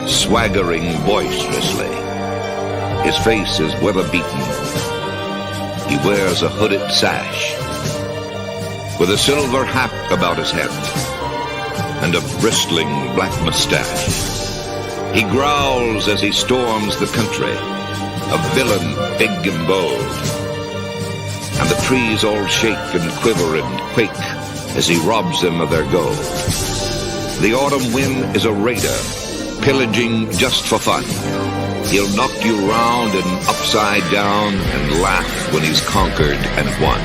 swaggering boisterously. His face is weather-beaten. He wears a hooded sash with a silver hat about his head and a bristling black mustache. He growls as he storms the country, a villain big and bold. And the trees all shake and quiver and quake as he robs them of their gold. The autumn wind is a raider, pillaging just for fun. He'll knock you round and upside down and laugh when he's conquered and won.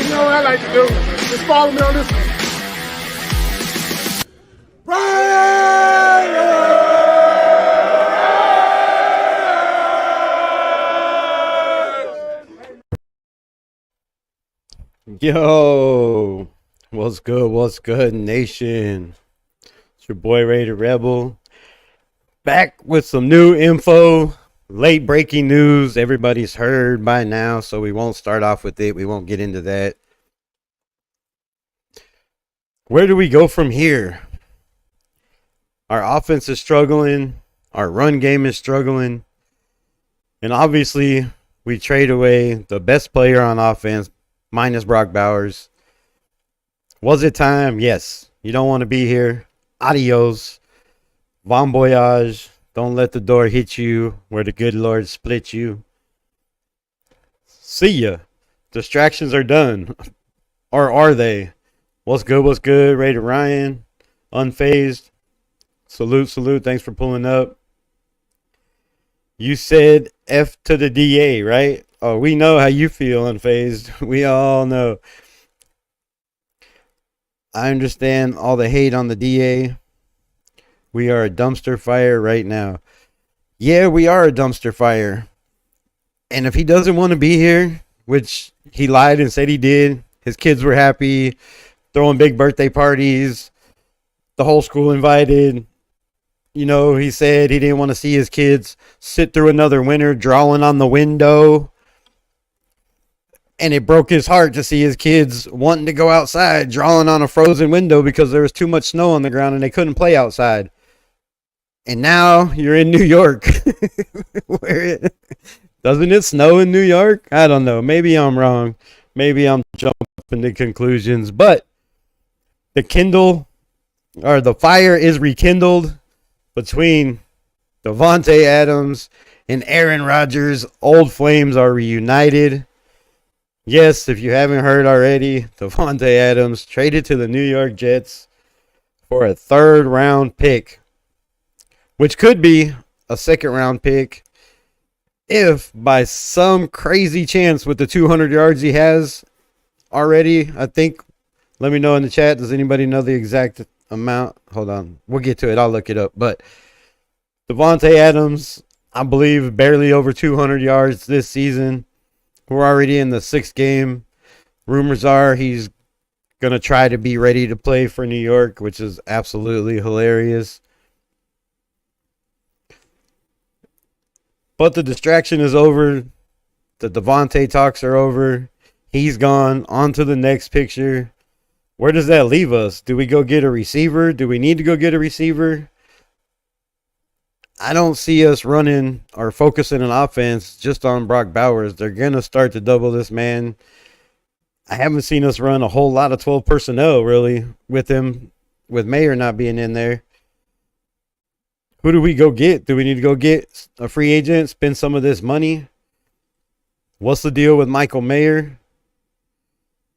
You know what I like to do? Just follow me on this one. Yo, what's good, nation? It's your boy Raider Rebel, back with some new info, late breaking news. Everybody's heard by now, so we won't start off with it. We won't get into that. Where do we go from here? Our offense is struggling. Our run game is struggling. And obviously, we trade away the best player on offense, minus Brock Bowers. Was it time? Yes. You don't want to be here. Adios. Bon voyage. Don't let the door hit you where the good Lord split you. See ya. Distractions are done. Or are they? What's good? Raider Ryan. Unfazed. Salute. Thanks for pulling up. You said F to the DA, right? Oh, we know how you feel, Unfazed. We all know. I understand all the hate on the DA. We are a dumpster fire right now. Yeah, we are a dumpster fire. And if he doesn't want to be here, which he lied and said he did, his kids were happy, throwing big birthday parties, the whole school invited. You know, he said he didn't want to see his kids sit through another winter drawing on the window. And it broke his heart to see his kids wanting to go outside, drawing on a frozen window because there was too much snow on the ground and they couldn't play outside. And now you're in New York. Doesn't it snow in New York? I don't know. Maybe I'm wrong. Maybe I'm jumping to conclusions. But the fire is rekindled between Davante Adams and Aaron Rodgers. Old flames are reunited. Yes, if you haven't heard already, Davante Adams traded to the New York Jets for a third-round pick, which could be a second-round pick if by some crazy chance with the 200 yards he has already, I think. Let me know in the chat. Does anybody know the exact amount? Hold on. We'll get to it. I'll look it up. But Davante Adams, I believe, barely over 200 yards this season. We're already in the 6th game. Rumors are he's going to try to be ready to play for New York, which is absolutely hilarious. But the distraction is over. The Davante talks are over. He's gone. On to the next picture. Where does that leave us? Do we go get a receiver? Do we need to go get a receiver? I don't see us running or focusing on offense just on Brock Bowers. They're going to start to double this man. I haven't seen us run a whole lot of 12 personnel, really, with him, with Mayer not being in there. Who do we go get? Do we need to go get a free agent, spend some of this money? What's the deal with Michael Mayer?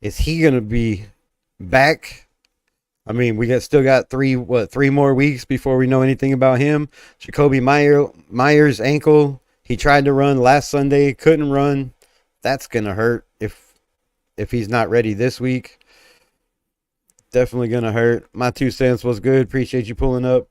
Is he going to be back? I mean, still got three more weeks before we know anything about him. Jacoby Myers' ankle. He tried to run last Sunday, couldn't run. That's gonna hurt if he's not ready this week. Definitely gonna hurt. My 2 cents was good. Appreciate you pulling up.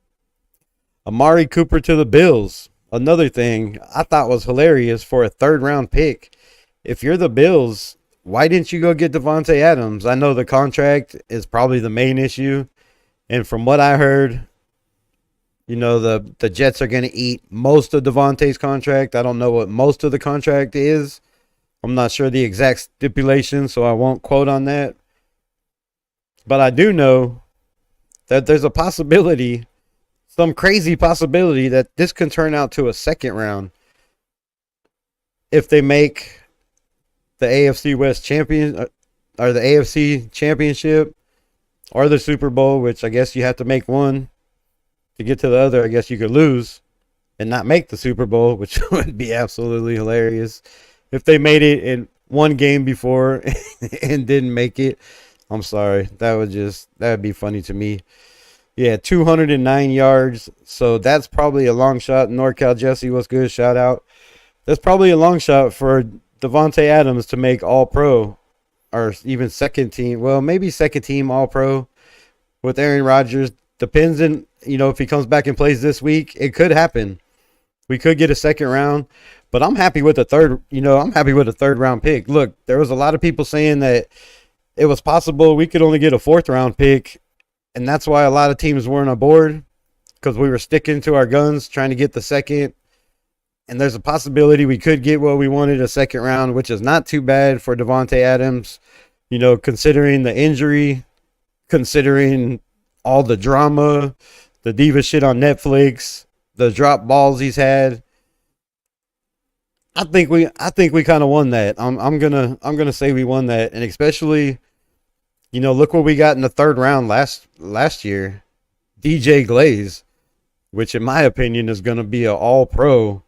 Amari Cooper to the Bills. Another thing I thought was hilarious for a 3rd-round pick. If you're the Bills, why didn't you go get Devontae Adams? I know the contract is probably the main issue. And from what I heard, the Jets are going to eat most of Devontae's contract. I don't know what most of the contract is. I'm not sure the exact stipulation, so I won't quote on that. But I do know that there's a possibility, some crazy possibility, that this can turn out to a second round if they make the AFC West champion or the AFC championship or the Super Bowl, which I guess you have to make one to get to the other. I guess you could lose and not make the Super Bowl, which would be absolutely hilarious. If they made it in one game before and didn't make it, I'm sorry. That would be funny to me. Yeah, 209 yards. So that's probably a long shot. NorCal Jesse, what's good? Shout out. That's probably a long shot for Devontae Adams to make All-Pro or even second team. Well, maybe second team All-Pro with Aaron Rodgers. Depends on, if he comes back and plays this week, it could happen. We could get a second round, but I'm happy with the third, I'm happy with a third round pick. Look, there was a lot of people saying that it was possible we could only get a fourth round pick, and that's why a lot of teams weren't aboard, because we were sticking to our guns trying to get the second. And there's a possibility we could get what we wanted, a second round, which is not too bad for Devontae Adams, considering the injury, considering all the drama, the diva shit on Netflix, the drop balls he's had. I think we kind of won that. I'm gonna say we won that, and especially, look what we got in the third round last year, DJ Glaze, which in my opinion is gonna be an All-Pro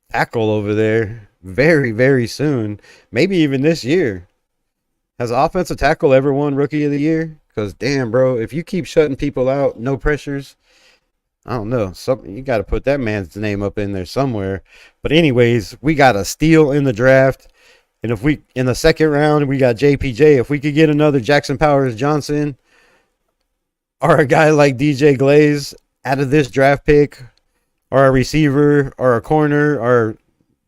tackle over there very, very soon, maybe even this year. Has offensive tackle ever won Rookie of the Year? Because damn, bro, if you keep shutting people out, no pressures, I don't know. You got to put that man's name up in there somewhere. But anyways, we got a steal in the draft. And if we, in the second round, we got JPJ. If we could get another Jackson Powers Johnson or a guy like DJ Glaze out of this draft pick, or a receiver or a corner or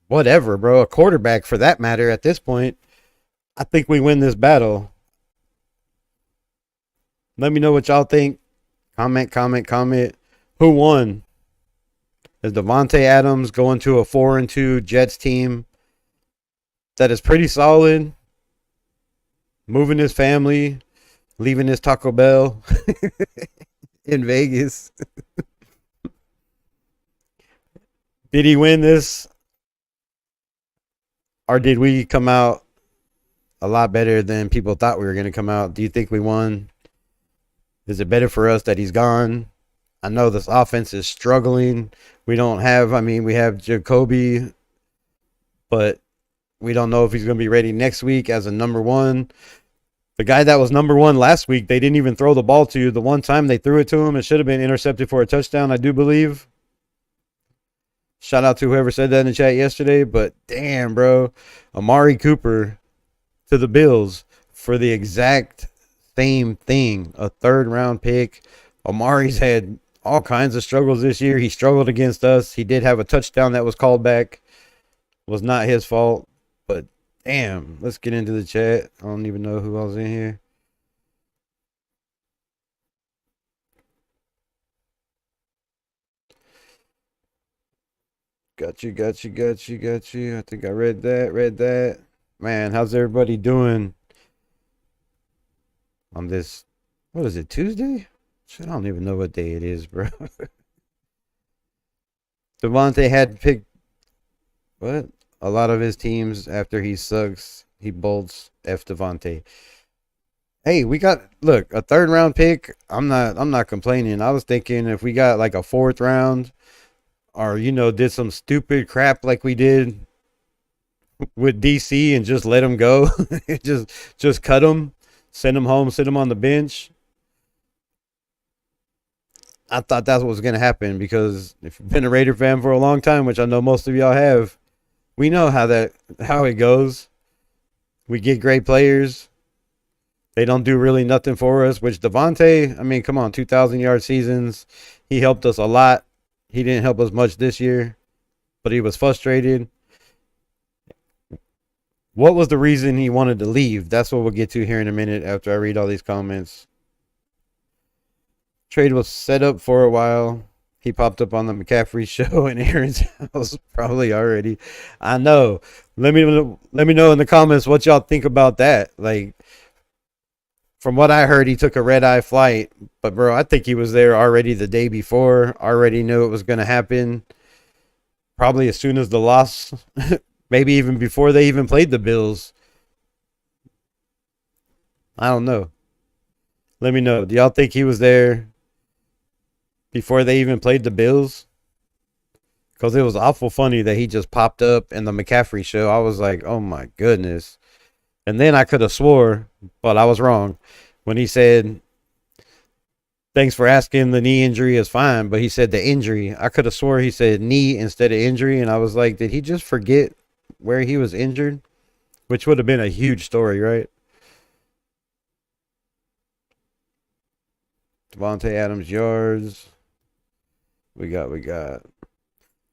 whatever, bro, a quarterback for that matter at this point, I think we win this battle. Let me know what y'all think. Comment. Who won? Is Devontae Adams going to a 4-2 Jets team that is pretty solid, moving his family, leaving his Taco Bell in Vegas? Did he win this? Or did we come out a lot better than people thought we were going to come out? Do you think we won? Is it better for us that he's gone? I know this offense is struggling. We have Jacoby, but we don't know if he's going to be ready next week as a number one. The guy that was number one last week, they didn't even throw the ball to. The one time they threw it to him, it should have been intercepted for a touchdown, I do believe. Shout out to whoever said that in the chat yesterday. But damn, bro. Amari Cooper to the Bills for the exact same thing. A third round pick. Amari's had all kinds of struggles this year. He struggled against us. He did have a touchdown that was called back. Was not his fault. But damn, let's get into the chat. I don't even know who else in here. Got you. I think I read that. Man, how's everybody doing on this? What is it, Tuesday? Shit, I don't even know what day it is, bro. Devontae had picked what? A lot of his teams after he sucks, he bolts. F Devontae. Hey, we got a third round pick. I'm not complaining. I was thinking if we got like a fourth round, or did some stupid crap like we did with DC and just let him go, just cut him, send him home, sit him on the bench. I thought that's what was going to happen, because if you've been a Raider fan for a long time, which I know most of y'all have, we know how it goes. We get great players. They don't do really nothing for us, which Devontae, come on, 2,000-yard seasons. He helped us a lot. He didn't help us much this year, but he was frustrated. What was the reason he wanted to leave? That's what we'll get to here in a minute after I read all these comments. Trade was set up for a while. He popped up on the McCaffrey show in Aaron's house probably already. I know. Let me know in the comments what y'all think about that. Like, from what I heard, he took a red-eye flight. But, bro, I think he was there already the day before. Already knew it was going to happen. Probably as soon as the loss. Maybe even before they even played the Bills. I don't know. Let me know. Do y'all think he was there before they even played the Bills? Because it was awful funny that he just popped up in the McCaffrey show. I was like, oh my goodness. And then I could have swore, but I was wrong, when he said, thanks for asking, the knee injury is fine. But he said the injury. I could have swore he said knee instead of injury. And I was like, did he just forget where he was injured? Which would have been a huge story, right? Devontae Adams yards. We got.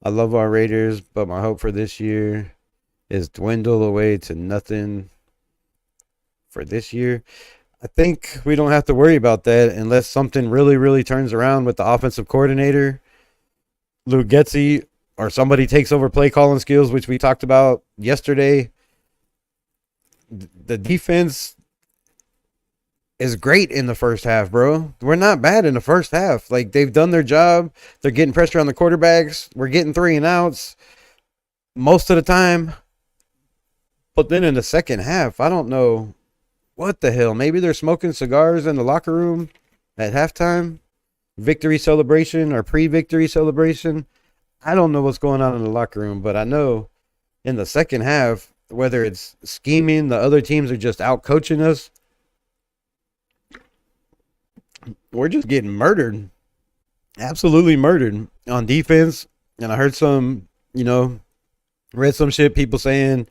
I love our Raiders, but my hope for this year is dwindle away to nothing for this year. I think we don't have to worry about that unless something really, really turns around with the offensive coordinator, Luke Getsy, or somebody takes over play calling skills, which we talked about yesterday. The defense is great in the first half, bro. We're not bad in the first half. Like, they've done their job. They're getting pressure on the quarterbacks. We're getting 3 and outs most of the time. But then in the second half, I don't know what the hell. Maybe they're smoking cigars in the locker room at halftime. Victory celebration or pre-victory celebration. I don't know what's going on in the locker room, but I know in the second half, whether it's scheming, the other teams are just out coaching us. We're just getting murdered. Absolutely murdered on defense. And I heard read some shit, people saying,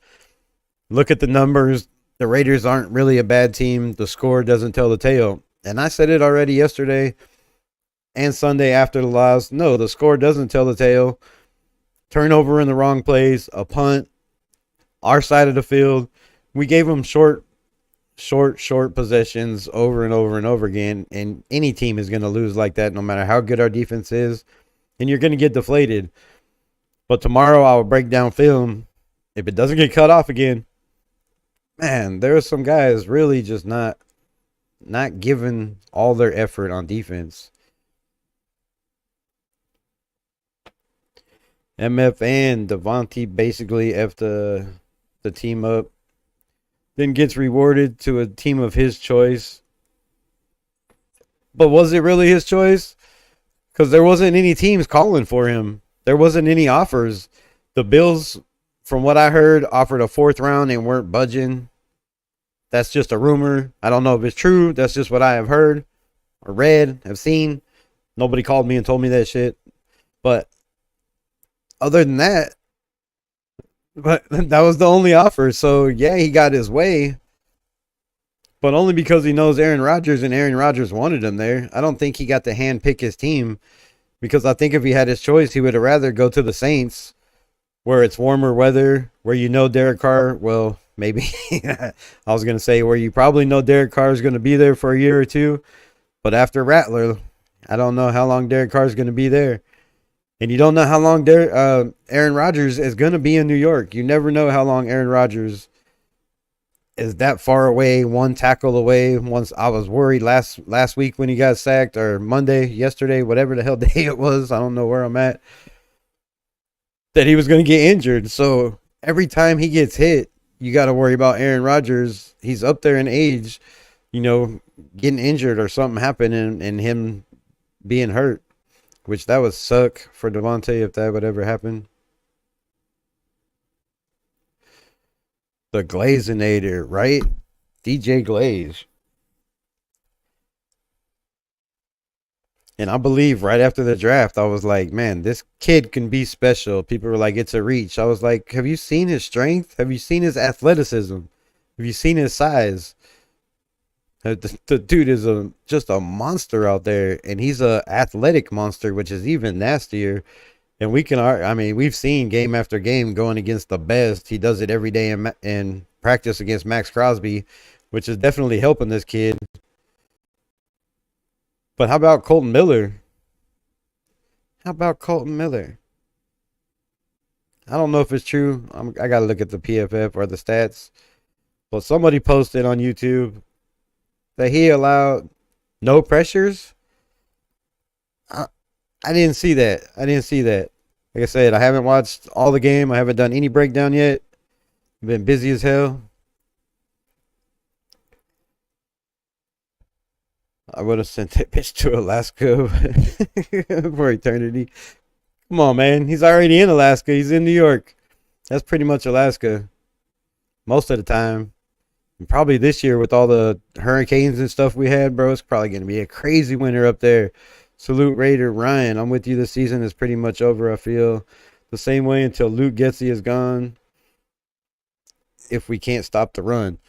look at the numbers. The Raiders aren't really a bad team. The score doesn't tell the tale. And I said it already yesterday and Sunday after the loss. No, the score doesn't tell the tale. Turnover in the wrong place, a punt, our side of the field. We gave them short possessions over and over and over again. And any team is going to lose like that no matter how good our defense is. And you're going to get deflated. But tomorrow I will break down film. If it doesn't get cut off again, man, there are some guys really just not giving all their effort on defense. MF and Devontae basically effed the team up. Then gets rewarded to a team of his choice. But was it really his choice? Because there wasn't any teams calling for him. There wasn't any offers. The Bills, from what I heard, offered a 4th round and weren't budging. That's just a rumor. I don't know if it's true. That's just what I have heard or read, have seen. Nobody called me and told me that shit. But other than that, that was the only offer. So, yeah, he got his way. But only because he knows Aaron Rodgers and Aaron Rodgers wanted him there. I don't think he got to handpick his team. Because I think if he had his choice, he would have rather go to the Saints where it's warmer weather, where Derek Carr, well, maybe. I was going to say where you probably know Derek Carr is going to be there for a year or two. But after Rattler, I don't know how long Derek Carr is going to be there. And you don't know how long Aaron Rodgers is going to be in New York. You never know how long Aaron Rodgers is that far away, one tackle away. Once I was worried last week when he got sacked, or yesterday, whatever the hell day it was. I don't know where I'm at. That he was going to get injured. So every time he gets hit, you got to worry about Aaron Rodgers. He's up there in age, getting injured or something happening and him being hurt. Which that would suck for Devontae if that would ever happen. The Glazinator, right? DJ Glaze. And I believe right after the draft, I was like, man, this kid can be special. People were like, it's a reach. I was like, have you seen his strength? Have you seen his athleticism? Have you seen his size? The dude is just a monster out there, and he's a athletic monster, which is even nastier. And we've seen game after game going against the best. He does it every day in practice against Max Crosby, which is definitely helping this kid. But how about Colton Miller? How about Colton Miller? I don't know if it's true. I got to look at the PFF or the stats. But somebody posted on YouTube that he allowed no pressures. I didn't see that. Like I said, I haven't watched all the game. I haven't done any breakdown yet. I've been busy as hell. I would have sent that bitch to Alaska for eternity. Come on, man. He's already in Alaska. He's in New York. That's pretty much Alaska most of the time. And probably this year with all the hurricanes and stuff we had, bro, it's probably going to be a crazy winter up there. Salute Raider Ryan. I'm with you. The season is pretty much over, I feel. The same way until Luke Getsy is gone. If we can't stop the run.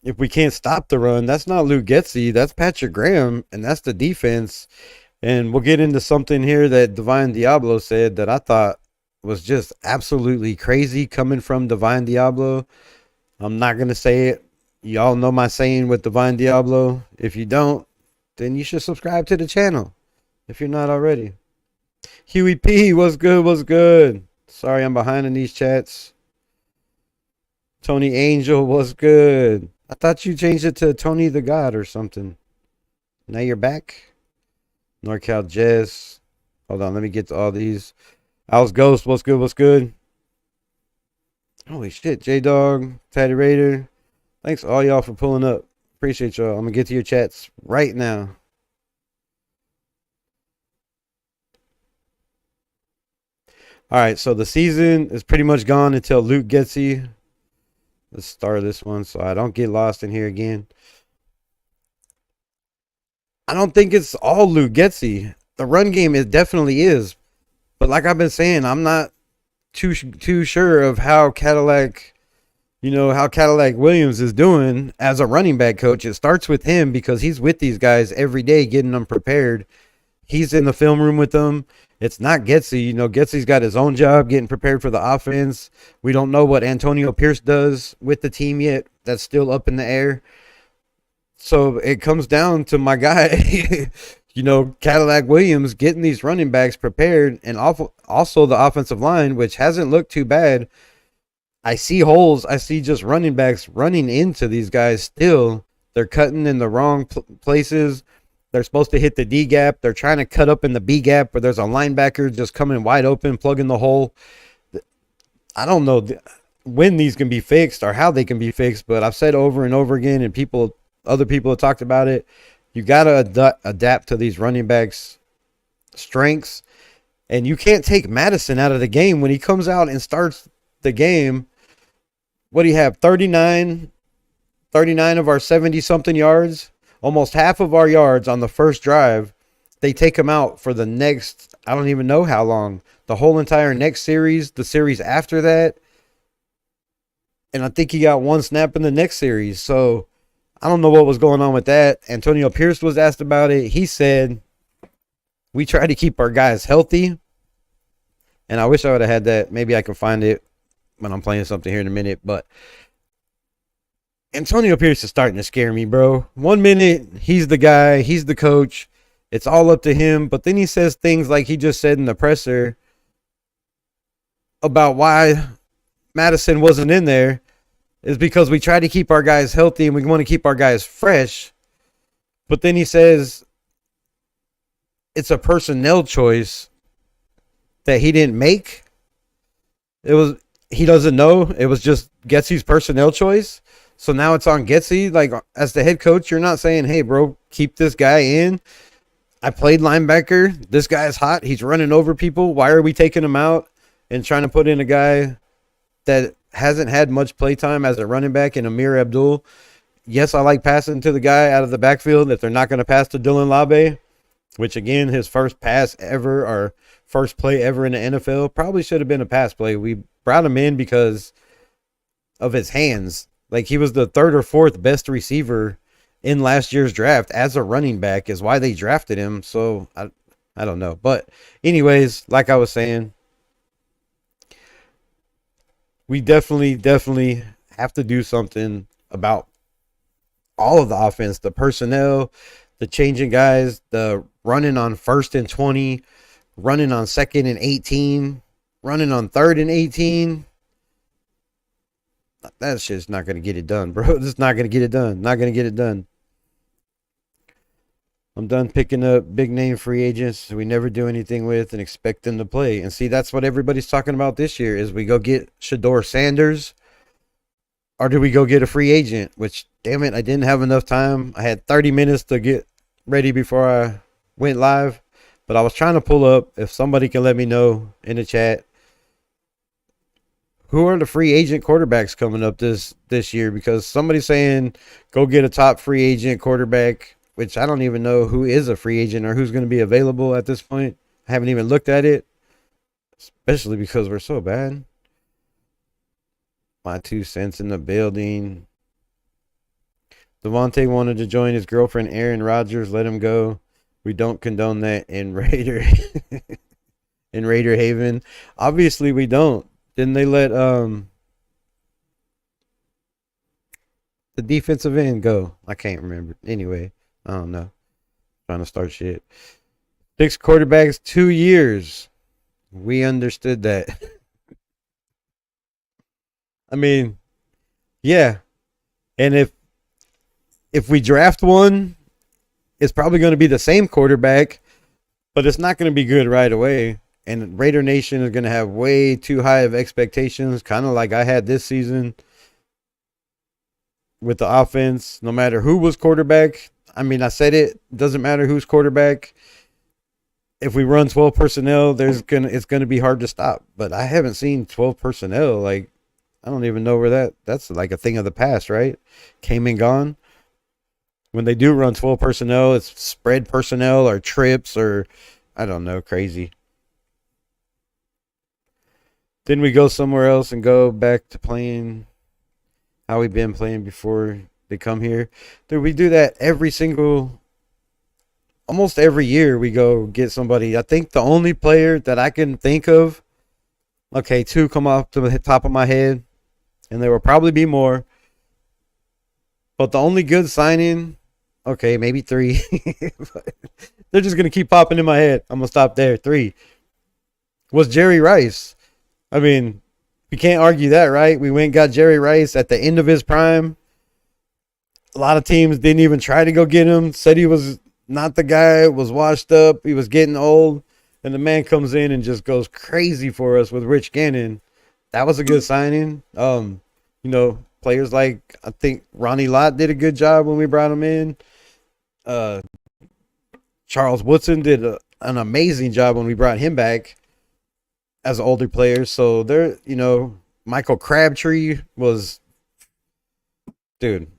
If we can't stop the run, that's not Luke Getsy. That's Patrick Graham, and that's the defense. And we'll get into something here that Divine Diablo said that I thought was just absolutely crazy coming from Divine Diablo. I'm not going to say it. Y'all know my saying with Divine Diablo. If you don't, then you should subscribe to the channel if you're not already. Huey P, what's good? What's good? Sorry, I'm behind in these chats. Tony Angel, what's good? I thought you changed it to Tony the God or something. Now you're back. NorCal Jess. Hold on, let me get to all these. Owls Ghost, what's good? What's good? Holy shit, J-Dog, Tatty Raider. Thanks all y'all for pulling up. Appreciate y'all. I'm going to get to your chats right now. All right, so the season is pretty much gone until Luke Getsy. Let's start this one so I don't get lost in here again. I don't think it's all Luke Getsy. The run game, it definitely is. But like I've been saying, I'm not too sure of how Cadillac Williams is doing as a running back coach. It starts with him because he's with these guys every day getting them prepared. He's in the film room with them. It's not Getsy. Getsy's got his own job getting prepared for the offense. We don't know what Antonio Pierce does with the team yet. That's still up in the air. So it comes down to my guy, Cadillac Williams getting these running backs prepared, and also the offensive line, which hasn't looked too bad. I see holes. I see just running backs running into these guys still. They're cutting in the wrong places. They're supposed to hit the D gap. They're trying to cut up in the B gap where there's a linebacker just coming wide open, plugging the hole. I don't know when these can be fixed or how they can be fixed, but I've said over and over again, and other people have talked about it. You got to adapt to these running backs' strengths, and you can't take Madison out of the game when he comes out and starts the game. What do you have? 39 of our 70-something yards. Almost half of our yards on the first drive, they take him out for the next, I don't even know how long. The whole entire next series, the series after that. And I think he got one snap in the next series. So I don't know what was going on with that. Antonio Pierce was asked about it. He said, we try to keep our guys healthy. And I wish I would have had that. Maybe I can find it when I'm playing something here in a minute. But Antonio Pierce is starting to scare me, bro. 1 minute, he's the guy, he's the coach. It's all up to him. But then he says things like he just said in the presser about why Madison wasn't in there is because we try to keep our guys healthy and we want to keep our guys fresh. But then he says it's a personnel choice that he didn't make. He doesn't know. It was just Getsy's personnel choice. So now it's on Getsy. Like, as the head coach, you're not saying, hey, bro, keep this guy in. I played linebacker. This guy's hot. He's running over people. Why are we taking him out and trying to put in a guy that hasn't had much play time as a running back in Amir Abdul? Yes, I like passing to the guy out of the backfield if they're not going to pass to Dylan Labe, which, again, his first pass ever or first play ever in the NFL probably should have been a pass play. We brought him in because of his hands. Like, he was the third or fourth best receiver in last year's draft as a running back is why they drafted him. So, I don't know. But anyways, like I was saying, we definitely have to do something about all of the offense, the personnel, the changing guys, the running on 1st and 20, running on 2nd and 18, running on 3rd and 18. That shit's not going to get it done, bro. It's not going to get it done. Not going to get it done. I'm done picking up big name free agents we never do anything with and expect them to play. And see, that's what everybody's talking about this year is we go get Shador Sanders or do we go get a free agent? Which, damn it, I didn't have enough time. I had 30 minutes to get ready before I went live. But I was trying to pull up. If somebody can let me know in the chat, who are the free agent quarterbacks coming up this year? Because somebody's saying go get a top free agent quarterback, which I don't even know who is a free agent or who's going to be available at this point. I haven't even looked at it, especially because we're so bad. My 2 cents in the building. Devontae wanted to join his girlfriend Aaron Rodgers. Let him go. We don't condone that in Raider Haven. Obviously, we don't. Didn't they let the defensive end go? I can't remember. Anyway, I don't know. Trying to start shit. 6 quarterbacks, 2 years. We understood that. I mean, yeah. And if we draft one, it's probably going to be the same quarterback, but it's not going to be good right away. And Raider Nation is going to have way too high of expectations, kind of like I had this season with the offense. No matter who was quarterback, I mean, I said it doesn't matter who's quarterback. If we run 12 personnel, it's going to be hard to stop. But I haven't seen 12 personnel. Like, I don't even know where that's like a thing of the past, right? Came and gone. When they do run 12 personnel, it's spread personnel or trips or I don't know, crazy. Then we go somewhere else and go back to playing how we've been playing before they come here. Dude, we do that almost every year we go get somebody. I think the only player that I can think of, okay, 2 come off to the top of my head, and there will probably be more. But the only good signing, okay, maybe 3. They're just going to keep popping in my head. I'm going to stop there. 3 was Jerry Rice. I mean, we can't argue that, right? We went and got Jerry Rice at the end of his prime. A lot of teams didn't even try to go get him. Said he was not the guy, was washed up. He was getting old. And the man comes in and just goes crazy for us with Rich Gannon. That was a good signing. Players like, I think Ronnie Lott did a good job when we brought him in. Charles Woodson did an amazing job when we brought him back as an older player. So Michael Crabtree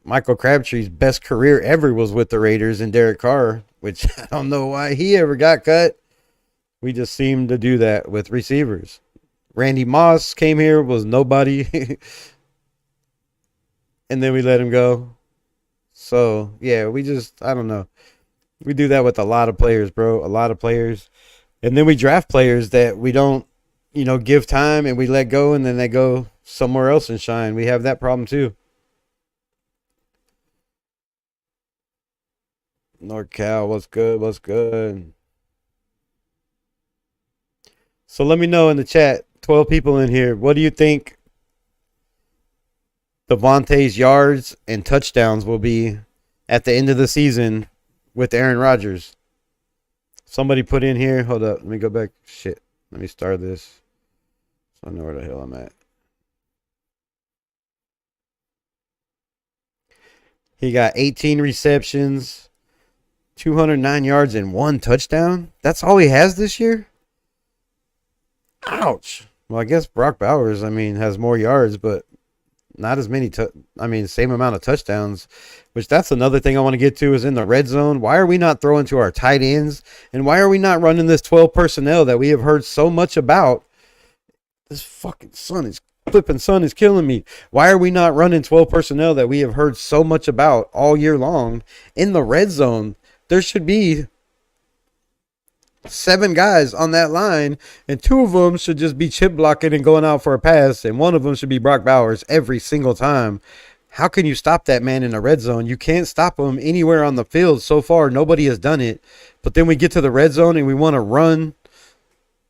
Michael Crabtree's best career ever was with the Raiders and Derek Carr, which I don't know why he ever got cut. We just seem to do that with receivers. Randy Moss came here, was nobody. And then we let him go. So, yeah, I don't know. We do that with a lot of players, bro. A lot of players. And then we draft players that we don't, give time and we let go and then they go somewhere else and shine. We have that problem too. NorCal, what's good? What's good? So let me know in the chat, 12 people in here, what do you think Devontae's yards and touchdowns will be at the end of the season with Aaron Rodgers? Somebody put in here. Hold up. Let me go back. Shit. Let me start this so I know where the hell I'm at. He got 18 receptions, 209 yards, and 1 touchdown. That's all he has this year? Ouch. Well, I guess Brock Bowers, has more yards, but not as many, same amount of touchdowns, which that's another thing I want to get to is in the red zone. Why are we not throwing to our tight ends? And why are we not running this 12 personnel that we have heard so much about? This fucking flipping sun is killing me. Why are we not running 12 personnel that we have heard so much about all year long in the red zone? There should be 7 guys on that line, and 2 of them should just be chip blocking and going out for a pass, and 1 of them should be Brock Bowers every single time. How can you stop that man in the red zone? You can't stop him anywhere on the field. So far, nobody has done it. But then we get to the red zone and we want to run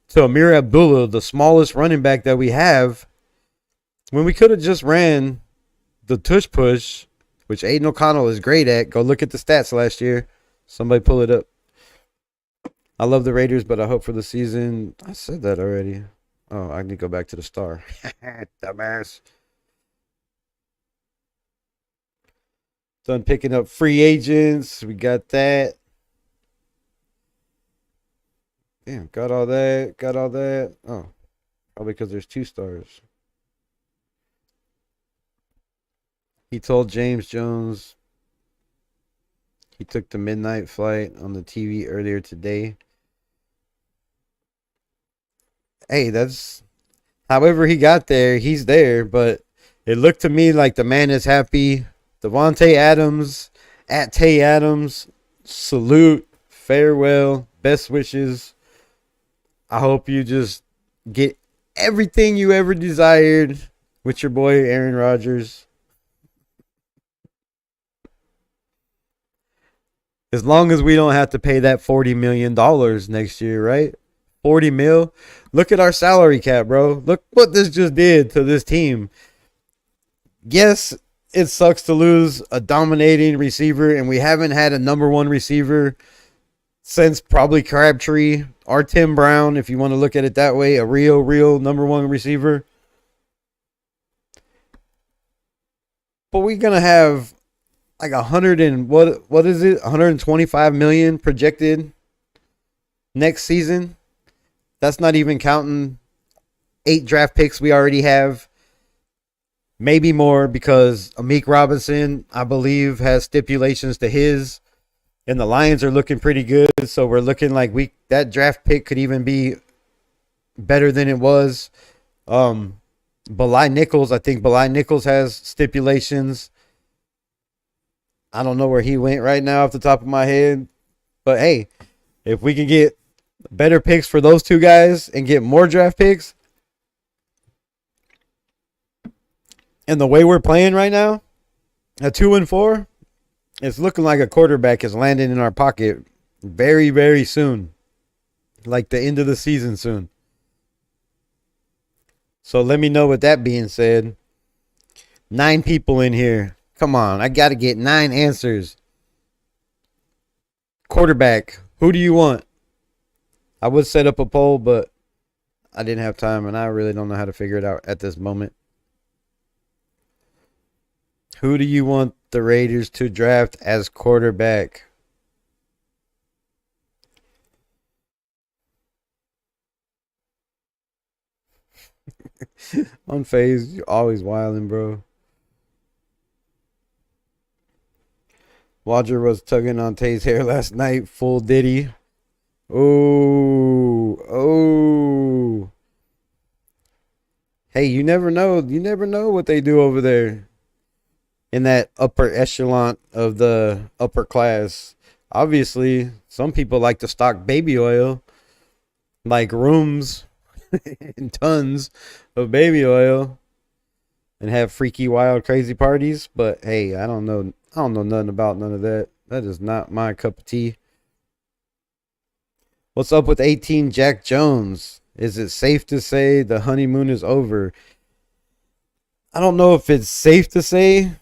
to Amir Abdullah, the smallest running back that we have, when we could have just ran the tush push, which Aiden O'Connell is great at. Go look at the stats last year. Somebody pull it up. I love the Raiders, but I hope for the season. I said that already. Oh, I need to go back to the star. Dumbass. Done picking up free agents. We got that. Damn, got all that. Got all that. Oh, probably because there's 2 stars. He told James Jones he took the midnight flight on the TV earlier today. Hey, that's however he got there, he's there, but it looked to me like the man is happy. Devontae Adams, at Tay Adams, salute, farewell, best wishes. I hope you just get everything you ever desired with your boy Aaron Rodgers. As long as we don't have to pay that $40 million next year, right? 40 mil. Look at our salary cap, bro. Look what this just did to this team. Yes, it sucks to lose a dominating receiver, and we haven't had a number 1 receiver since probably Crabtree or Tim Brown, if you want to look at it that way, a real number 1 receiver. But we're going to have like 100 and what is it? 125 million projected next season. That's not even counting 8 draft picks we already have. Maybe more, because Amik Robinson, I believe, has stipulations to his, and the Lions are looking pretty good. So we're looking like that draft pick could even be better than it was. Belai Nichols, I think Belai Nichols has stipulations. I don't know where he went right now off the top of my head. But hey, if we can get better picks for those 2 guys and get more draft picks, and the way we're playing right now, at 2-4, it's looking like a quarterback is landing in our pocket very, very soon. Like the end of the season soon. So let me know with that being said. 9 people in here. Come on, I got to get 9 answers. Quarterback, who do you want? I would set up a poll, but I didn't have time, and I really don't know how to figure it out at this moment. Who do you want the Raiders to draft as quarterback? Unfazed, you're always wilding, bro. Rodgers was tugging on Tay's hair last night. Full Diddy. Oh. Hey, you never know. You never know what they do over there in that upper echelon of the upper class. Obviously, some people like to stock baby oil, like rooms and tons of baby oil, and have freaky, wild, crazy parties. But hey, I don't know nothing about none of that. That is not my cup of tea. What's up with 18 Jack Jones? Is it safe to say the honeymoon is over? I don't know if it's safe to say,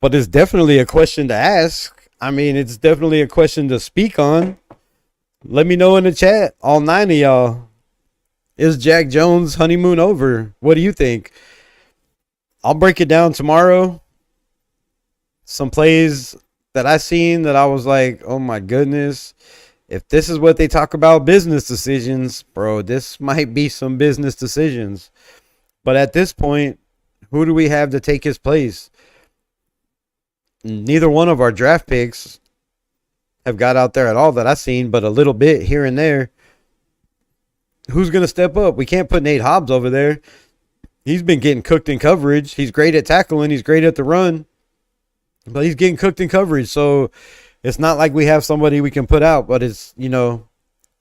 but it's definitely a question to ask. I mean, it's definitely a question to speak on. Let me know in the chat, all 9 of y'all. Is Jack Jones' honeymoon over? What do you think? I'll break it down tomorrow. Some plays that I seen that I was like, oh my goodness. If this is what they talk about business decisions, bro, this might be some business decisions. But at this point, who do we have to take his place? Neither one of our draft picks have got out there at all that I've seen, but a little bit here and there. Who's going to step up? We can't put Nate Hobbs over there. He's been getting cooked in coverage. He's great at tackling. He's great at the run. But he's getting cooked in coverage. So it's not like we have somebody we can put out. But it's,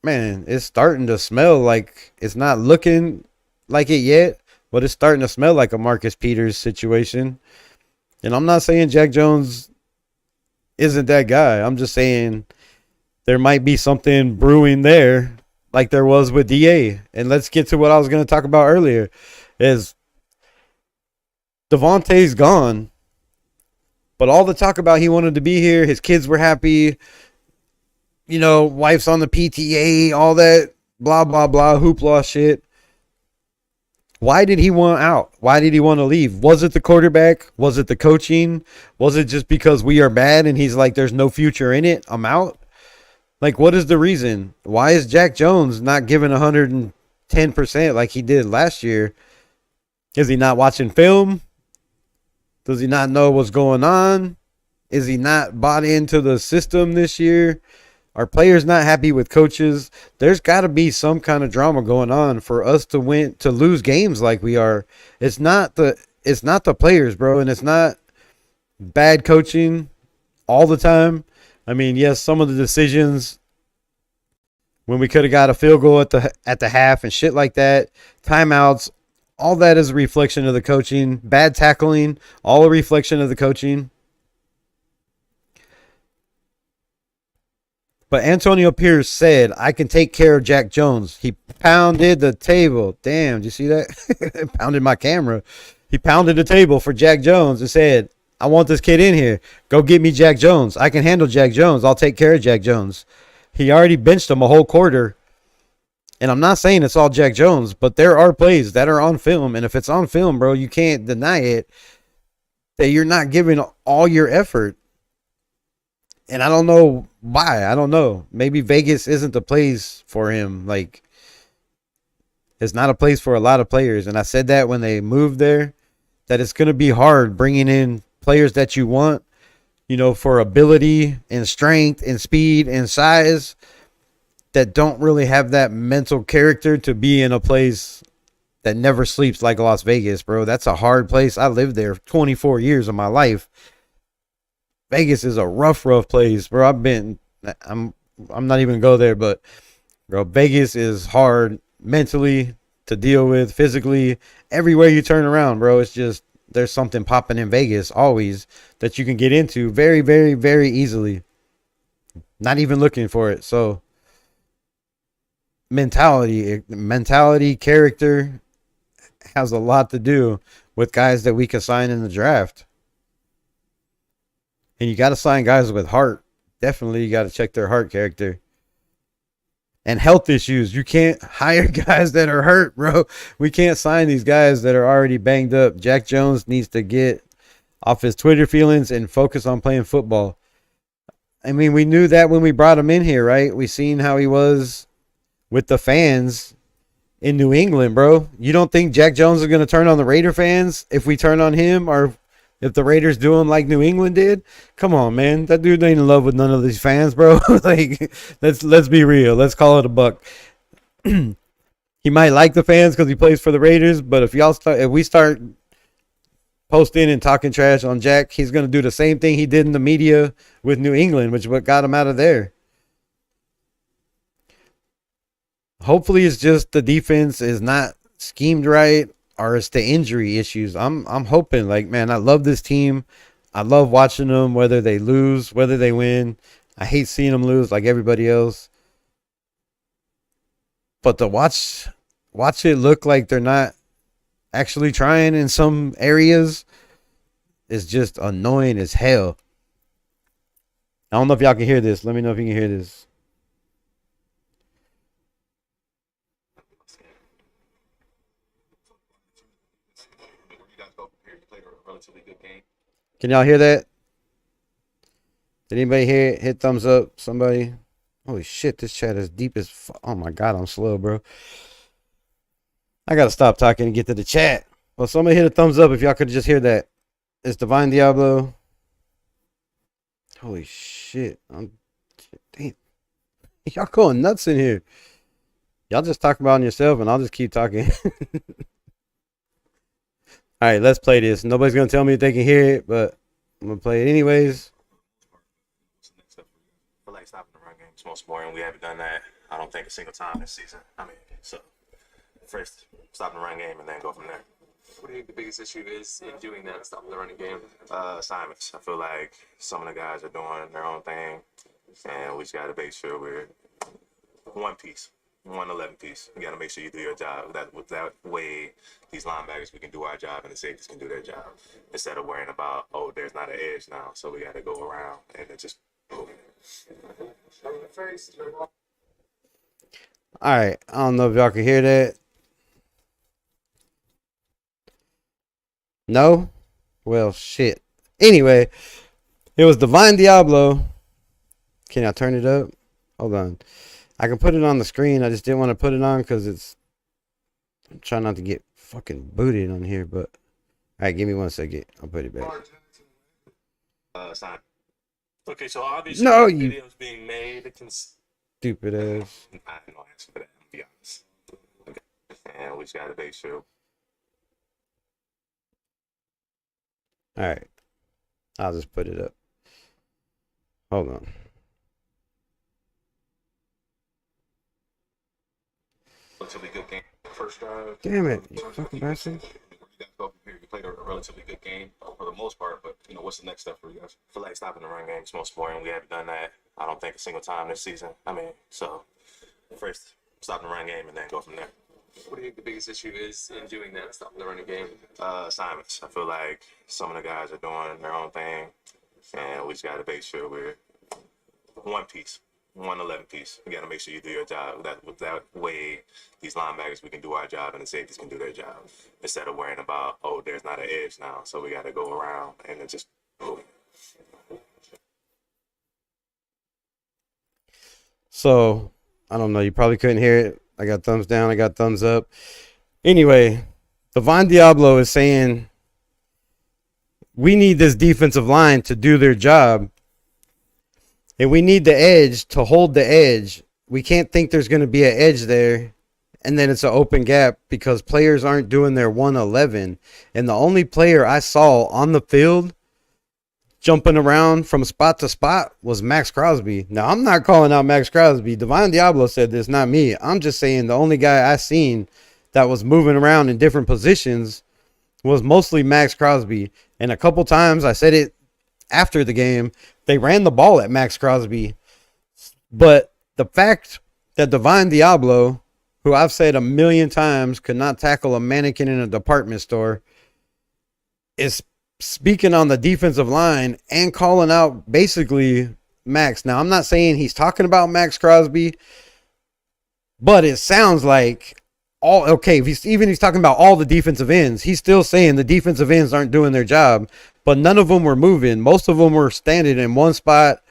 man, it's starting to smell like it's not looking like it yet, but it's starting to smell like a Marcus Peters situation. And I'm not saying Jack Jones isn't that guy. I'm just saying there might be something brewing there like there was with DA. And let's get to what I was going to talk about earlier is Devontae's gone, but all the talk about he wanted to be here, his kids were happy, wife's on the PTA, all that blah, blah, blah, hoopla shit. Why did he want out? Why did he want to leave? Was it the quarterback? Was it the coaching? Was it just because we are bad and he's like, there's no future in it, I'm out? Like, what is the reason? Why is Jack Jones not giving 110% like he did last year? Is he not watching film? Does he not know what's going on? Is he not bought into the system this year? Are players not happy with coaches? There's got to be some kind of drama going on for us to lose games like we are. It's not the players, bro, and it's not bad coaching all the time. I mean, yes, some of the decisions when we could have got a field goal at the half and shit like that, timeouts, all that is a reflection of the coaching. Bad tackling, all a reflection of the coaching. But Antonio Pierce said, I can take care of Jack Jones. He pounded the table. Damn, did you see that? Pounded my camera. He pounded the table for Jack Jones and said, I want this kid in here. Go get me Jack Jones. I can handle Jack Jones. I'll take care of Jack Jones. He already benched him a whole quarter. And I'm not saying it's all Jack Jones, but there are plays that are on film. And if it's on film, bro, you can't deny it that you're not giving all your effort. And I don't know why. I don't know. Maybe Vegas isn't the place for him. Like, it's not a place for a lot of players. And I said that when they moved there, that it's going to be hard bringing in players that you want, for ability and strength and speed and size that don't really have that mental character to be in a place that never sleeps like Las Vegas, bro. That's a hard place. I lived there 24 years of my life. Vegas is a rough place, bro. I'm not even gonna go there, but bro, Vegas is hard mentally to deal with, physically, everywhere you turn around, bro. It's just there's something popping in Vegas always that you can get into very, very, very easily. Not even looking for it. So mentality, character has a lot to do with guys that we can sign in the draft. And you got to sign guys with heart. Definitely, you got to check their heart character. And health issues. You can't hire guys that are hurt, bro. We can't sign these guys that are already banged up. Jack Jones needs to get off his Twitter feelings and focus on playing football. I mean, we knew that when we brought him in here, right? We seen how he was with the fans in New England, bro. You don't think Jack Jones is going to turn on the Raider fans if we turn on him, or if the Raiders do him like New England did? Come on, man. That dude ain't in love with none of these fans, bro. Like, let's be real. Let's call it a buck. He might like the fans because he plays for the Raiders, but if we start posting and talking trash on Jack, he's going to do the same thing he did in the media with New England, which is what got him out of there. Hopefully it's just the defense is not schemed right, or it's the injury issues. I'm hoping, like, man, I love this team. I love watching them, whether they lose, whether they win. I hate seeing them lose like everybody else. But to watch it look like they're not actually trying in some areas is just annoying as hell. I don't know if y'all can hear this. Let me know if you can hear this. Can y'all hear that? Did anybody hear it? Hit thumbs up. Somebody. Holy shit, this chat is deep as oh my god, I'm slow, bro. I gotta stop talking and get to the chat. Well, somebody hit a thumbs up if y'all could just hear that. It's Divine Diablo. Holy shit. Damn. Y'all going nuts in here. Y'all just talk about yourself and I'll just keep talking. Alright, let's play this. Nobody's gonna tell me if they can hear it, but I'm gonna play it anyways. feel like stopping the run game is most boring. We haven't done that, I don't think, a single time this season. So first stop the run game and then go from there. What do you think the biggest issue is in doing that, stopping the running game? Assignments. I feel like some of the guys are doing their own thing, and we just got to make sure we're one piece, 111 piece. You got to make sure you do your job. That way, these linebackers, we can do our job, and the safeties can do their job, instead of worrying about, oh, there's not an edge now, so we got to go around and then just move. All right, I don't know if y'all can hear that. No? Well, shit. Anyway, it was Divine Diablo. Can I turn it up? Hold on. I can put it on the screen. I just didn't want to put it on because I'm trying not to get fucking booted on here, but... Alright, give me 1 second. I'll put it back. Sign. Okay, so obviously No, videos being made. Stupid ass. I have no answer for that, to be honest. Okay. And we just got to make sure. Alright. I'll just put it up. Hold on. Relatively good game. First drive. Damn it, you fucking bastard. You guys go up here. You played a relatively good game for the most part, but what's the next step for you guys? I feel like stopping the run game is most boring. We haven't done that, I don't think, a single time this season. So first stop the run game and then go from there. What do you think the biggest issue is in doing that, stopping the running game? Assignments. I feel like some of the guys are doing their own thing, and we just got to make sure we're one piece, 111 piece. You got to make sure you do your job. That way, these linebackers, we can do our job, and the safeties can do their job, instead of worrying about, oh, there's not an edge now, so we got to go around and then just move. So, I don't know. You probably couldn't hear it. I got thumbs down. I got thumbs up. Anyway, Divine Diablo is saying we need this defensive line to do their job. And we need the edge to hold the edge. We can't think there's going to be an edge there, and then it's an open gap because players aren't doing their 111. And the only player I saw on the field jumping around from spot to spot was Max Crosby. Now, I'm not calling out Max Crosby. Divine Diablo said this, not me. I'm just saying the only guy I seen that was moving around in different positions was mostly Max Crosby. And a couple times, I said it after the game, they ran the ball at Max Crosby. But the fact that Divine Diablo, who I've said a million times could not tackle a mannequin in a department store, is speaking on the defensive line and calling out basically Max. Now, I'm not saying he's talking about Max Crosby, but it sounds like if he's talking about all the defensive ends, he's still saying the defensive ends aren't doing their job. But none of them were moving. Most of them were standing in one spot.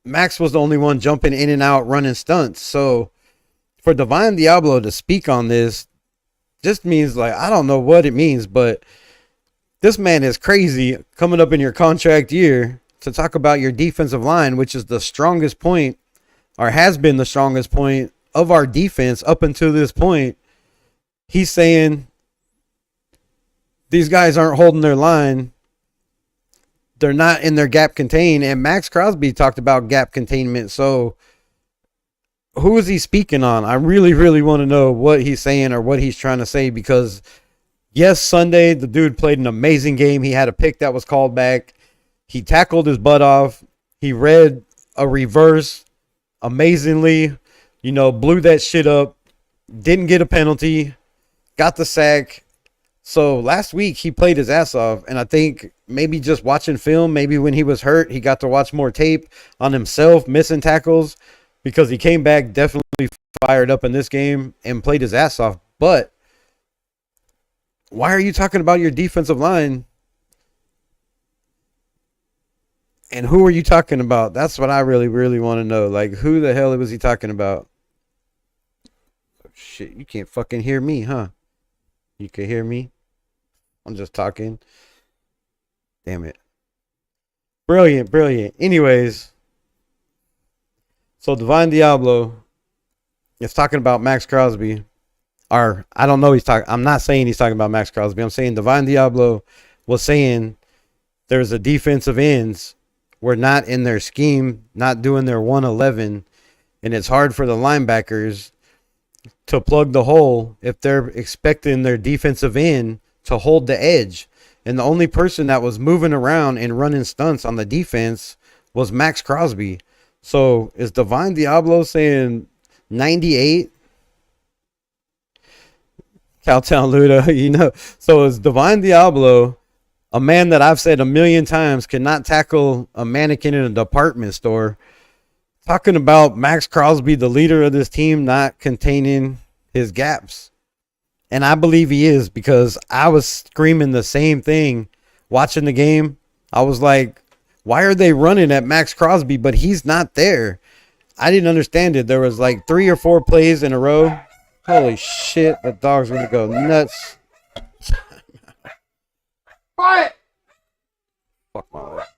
Max was the only one jumping in and out, running stunts. So for Divine Diablo to speak on this just means, like, I don't know what it means, but this man is crazy coming up in your contract year to talk about your defensive line, which is the strongest point, or has been the strongest point of our defense up until this point. He's saying these guys aren't holding their line. They're not in their gap contain. And Max Crosby talked about gap containment. So who is he speaking on? I really, really want to know what he's saying or what he's trying to say, because yes, Sunday, the dude played an amazing game. He had a pick that was called back. He tackled his butt off. He read a reverse amazingly, blew that shit up, didn't get a penalty, got the sack. So last week he played his ass off, and I think maybe just watching film, maybe when he was hurt, he got to watch more tape on himself missing tackles, because he came back definitely fired up in this game and played his ass off. But why are you talking about your defensive line? And who are you talking about? That's what I really, really want to know. Like, who the hell was he talking about? Oh, shit, you can't fucking hear me, huh? You can hear me? I'm just talking. Damn it. Brilliant, brilliant. Anyways, so Divine Diablo is talking about Max Crosby. Or, I don't know, I'm not saying he's talking about Max Crosby. I'm saying Divine Diablo was saying there's a defensive ends were not in their scheme, not doing their 111, and it's hard for the linebackers to plug the hole if they're expecting their defensive end to hold the edge. And the only person that was moving around and running stunts on the defense was Max Crosby. So is Divine Diablo saying 98? Cowtown Luda, So is Divine Diablo, a man that I've said a million times cannot tackle a mannequin in a department store, talking about Max Crosby, the leader of this team, not containing his gaps? And I believe he is, because I was screaming the same thing watching the game. I was like, why are they running at Max Crosby, but he's not there? I didn't understand it. There was like 3 or 4 plays in a row. Holy shit, the dog's going to go nuts. Quiet. Fuck my life.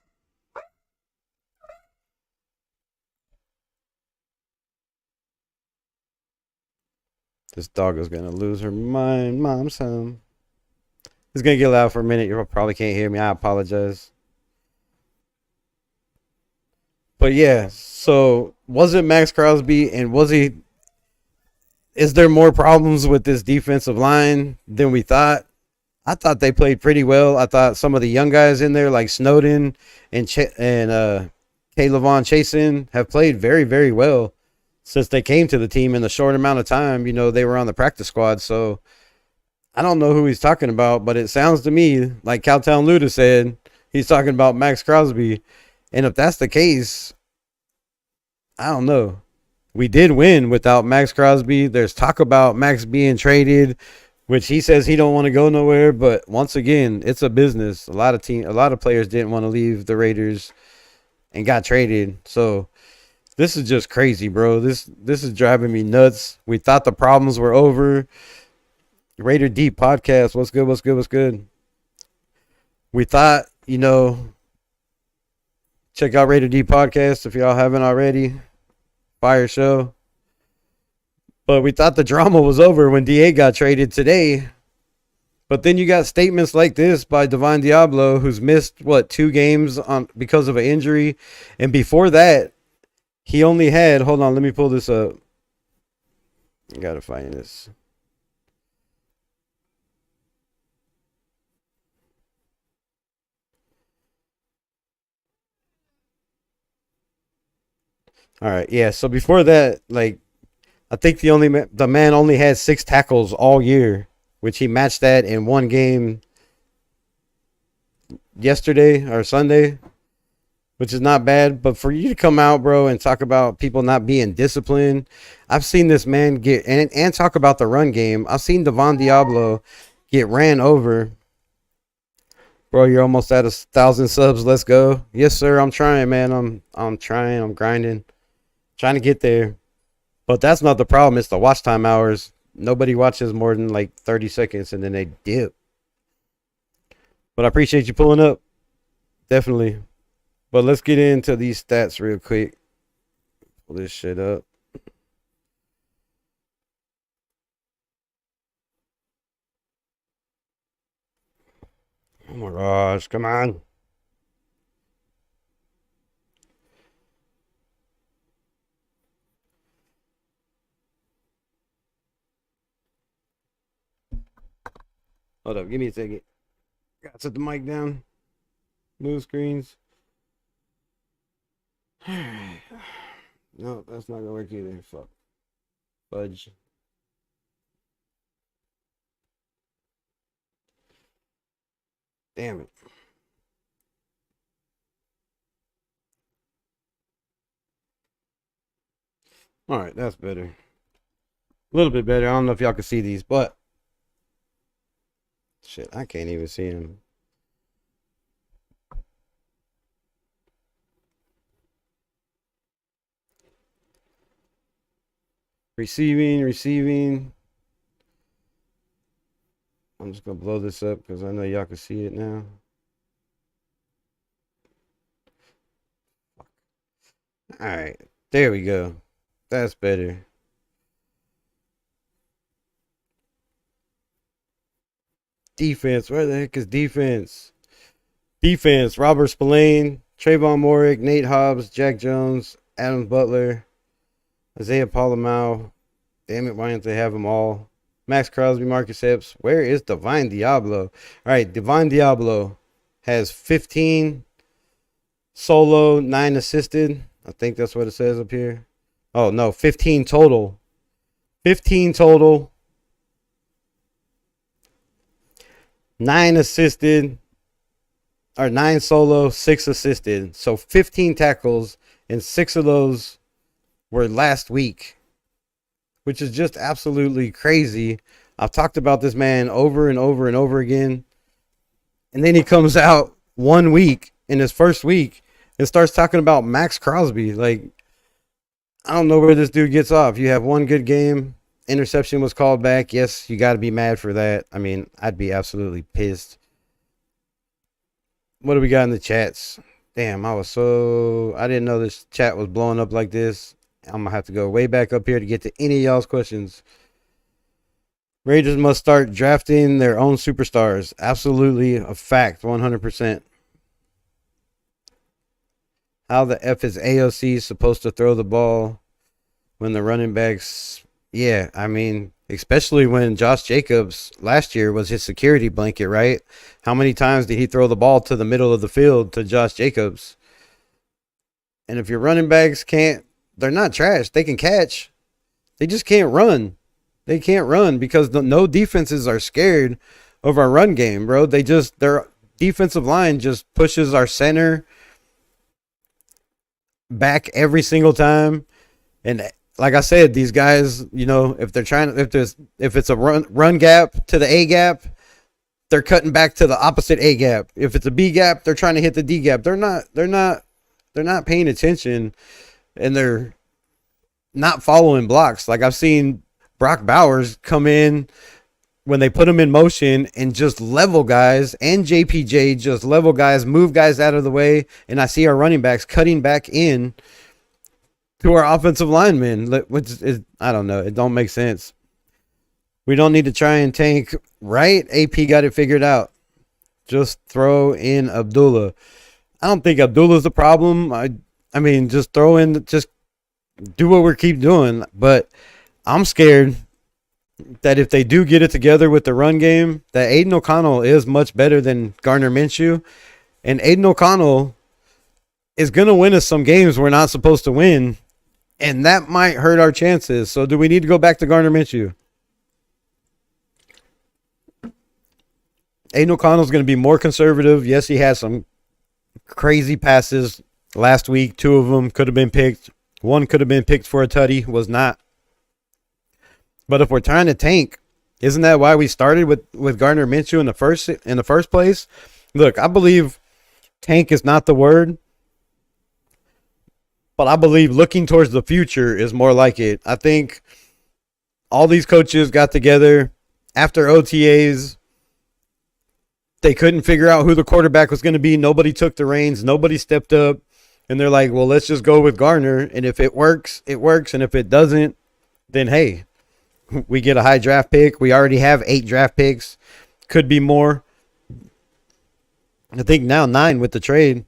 This dog is going to lose her mind. Mom, son. It's going to get loud for a minute. You probably can't hear me. I apologize. But yeah, so was it Max Crosby, and is there more problems with this defensive line than we thought? I thought they played pretty well. I thought some of the young guys in there, like Snowden and K. Lavon Chasen, have played very, very well since they came to the team in the short amount of time. They were on the practice squad. So I don't know who he's talking about, but it sounds to me like Cowtown Luda said he's talking about Max Crosby. And if that's the case, I don't know. We did win without Max Crosby. There's talk about Max being traded, which he says he don't want to go nowhere. But once again, it's a business. A lot of players didn't want to leave the Raiders and got traded. So this is just crazy, bro. This is driving me nuts. We thought the problems were over. Raider Deep podcast. What's good? What's good? What's good? We thought, check out Raider Deep podcast if y'all haven't already. Fire show. But we thought the drama was over when DA got traded today. But then you got statements like this by Divine Diablo, who's missed 2 games because of an injury. And before that, he only had, hold on, let me pull this up. I gotta find this. All right, yeah. So before that, I think the man only had 6 tackles all year, which he matched that in one game yesterday or Sunday, which is not bad. But for you to come out, bro, and talk about people not being disciplined, I've seen this man get and talk about the run game. I've seen Divine Diablo get ran over. Bro, you're almost at 1,000 subs. Let's go. Yes, sir. I'm trying, man. I'm trying. I'm grinding. Trying to get there. But that's not the problem. It's the watch time hours. Nobody watches more than 30 seconds and then they dip. But I appreciate you pulling up. Definitely. But let's get into these stats real quick. Pull this shit up. Oh my gosh, come on. Hold up, give me a second. Gotta set the mic down. Move screens. No, that's not gonna work either. Fuck. Fudge. Damn it. All right, that's better. A little bit better. I don't know if y'all can see these, but shit, I can't even see him. Receiving. I'm just gonna blow this up because I know y'all can see it now. All right, there we go. That's better. Defense. Where the heck is defense? Defense. Robert Spillane, Trayvon Moorick, Nate Hobbs, Jack Jones, Adam Butler, Isaiah Palamau. Damn it, why don't they have them all? Max Crosby, Marcus Epps. Where is Divine Diablo? All right, Divine Diablo has 15 solo, 9 assisted. I think that's what it says up here. Oh, no, 15 total. 15 total. 9 assisted. Or 9 solo, 6 assisted. So 15 tackles, and 6 of those were last week, which is just absolutely crazy. I've talked about this man over and over and over again. And then he comes out 1 week, in his first week, and starts talking about Max Crosby. Like, I don't know where this dude gets off. You have one good game. Interception was called back. Yes, you got to be mad for that. I mean, I'd be absolutely pissed. What do we got in the chats? Damn, I didn't know this chat was blowing up like this. I'm going to have to go way back up here to get to any of y'all's questions. Raiders must start drafting their own superstars. Absolutely a fact, 100%. How the F is AOC supposed to throw the ball when the running backs... Yeah, I mean, especially when Josh Jacobs last year was his security blanket, right? How many times did he throw the ball to the middle of the field to Josh Jacobs? And if your running backs can't... They're not trash. They can catch. They just can't run. They can't run because no defenses are scared of our run game, bro. Their defensive line just pushes our center back every single time. And like I said, these guys, you know, if it's a run gap to the A gap, they're cutting back to the opposite A gap. If it's a B gap, they're trying to hit the D gap. They're not paying attention, and they're not following blocks. Like I've seen Brock Bowers come in when they put him in motion and just level guys, and JPJ just level guys, move guys out of the way, and I see our running backs cutting back in to our offensive linemen, which is, I don't know, it don't make sense. We don't need to try and tank, right? AP got it figured out. Just throw in Abdullah. I don't think Abdullah's the problem. I mean, just do what we keep doing. But I'm scared that if they do get it together with the run game, that Aiden O'Connell is much better than Gardner Minshew. And Aiden O'Connell is going to win us some games we're not supposed to win. And that might hurt our chances. So do we need to go back to Gardner Minshew? Aiden O'Connell's going to be more conservative. Yes, he had some crazy passes last week. 2 of them could have been picked. 1 could have been picked for a tutty. Was not. But if we're trying to tank, isn't that why we started with Gardner Minshew in the first place? Look, I believe tank is not the word. But I believe looking towards the future is more like it. I think all these coaches got together after OTAs. They couldn't figure out who the quarterback was going to be. Nobody took the reins. Nobody stepped up. And they're like, well, let's just go with Gardner. And if it works, it works. And if it doesn't, then hey, we get a high draft pick. We already have 8 draft picks. Could be more. I think now 9 with the trade.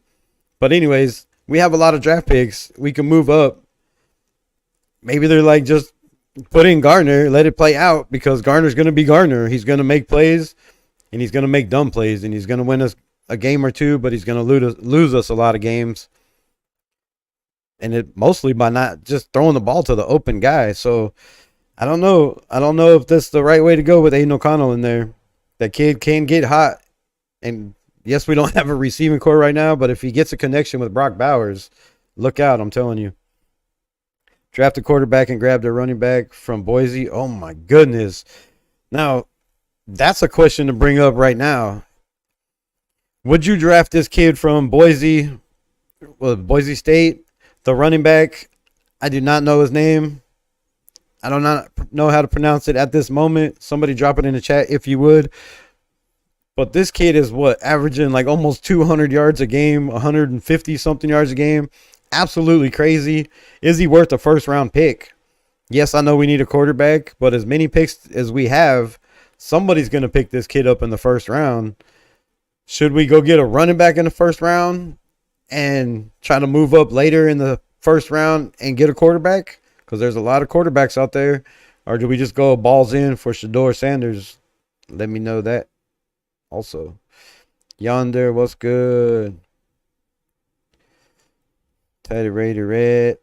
But anyways, we have a lot of draft picks. We can move up. Maybe they're like, just put in Gardner, let it play out, because Gardner's going to be Gardner. He's going to make plays, and he's going to make dumb plays, and he's going to win us a game or 2, but he's going to lose us a lot of games. And it mostly by not just throwing the ball to the open guy. So I don't know. I don't know if that's the right way to go with Aiden O'Connell in there. That kid can get hot, and yes, we don't have a receiving core right now, but if he gets a connection with Brock Bowers, look out, I'm telling you. Draft a quarterback and grab their running back from Boise. Oh, my goodness. Now, that's a question to bring up right now. Would you draft this kid from Boise State, the running back? I do not know his name. I do not know how to pronounce it at this moment. Somebody drop it in the chat if you would. But this kid is averaging like almost 200 yards a game, 150 something yards a game. Absolutely crazy. Is he worth a first round pick? Yes, I know we need a quarterback, but as many picks as we have, somebody's going to pick this kid up in the first round. Should we go get a running back in the first round? and try to move up later in the first round and get a quarterback? Because there's a lot of quarterbacks out there. Or do we just go balls in for Shador Sanders? Let me know that also. Yonder, what's good? Teddy Raider Red.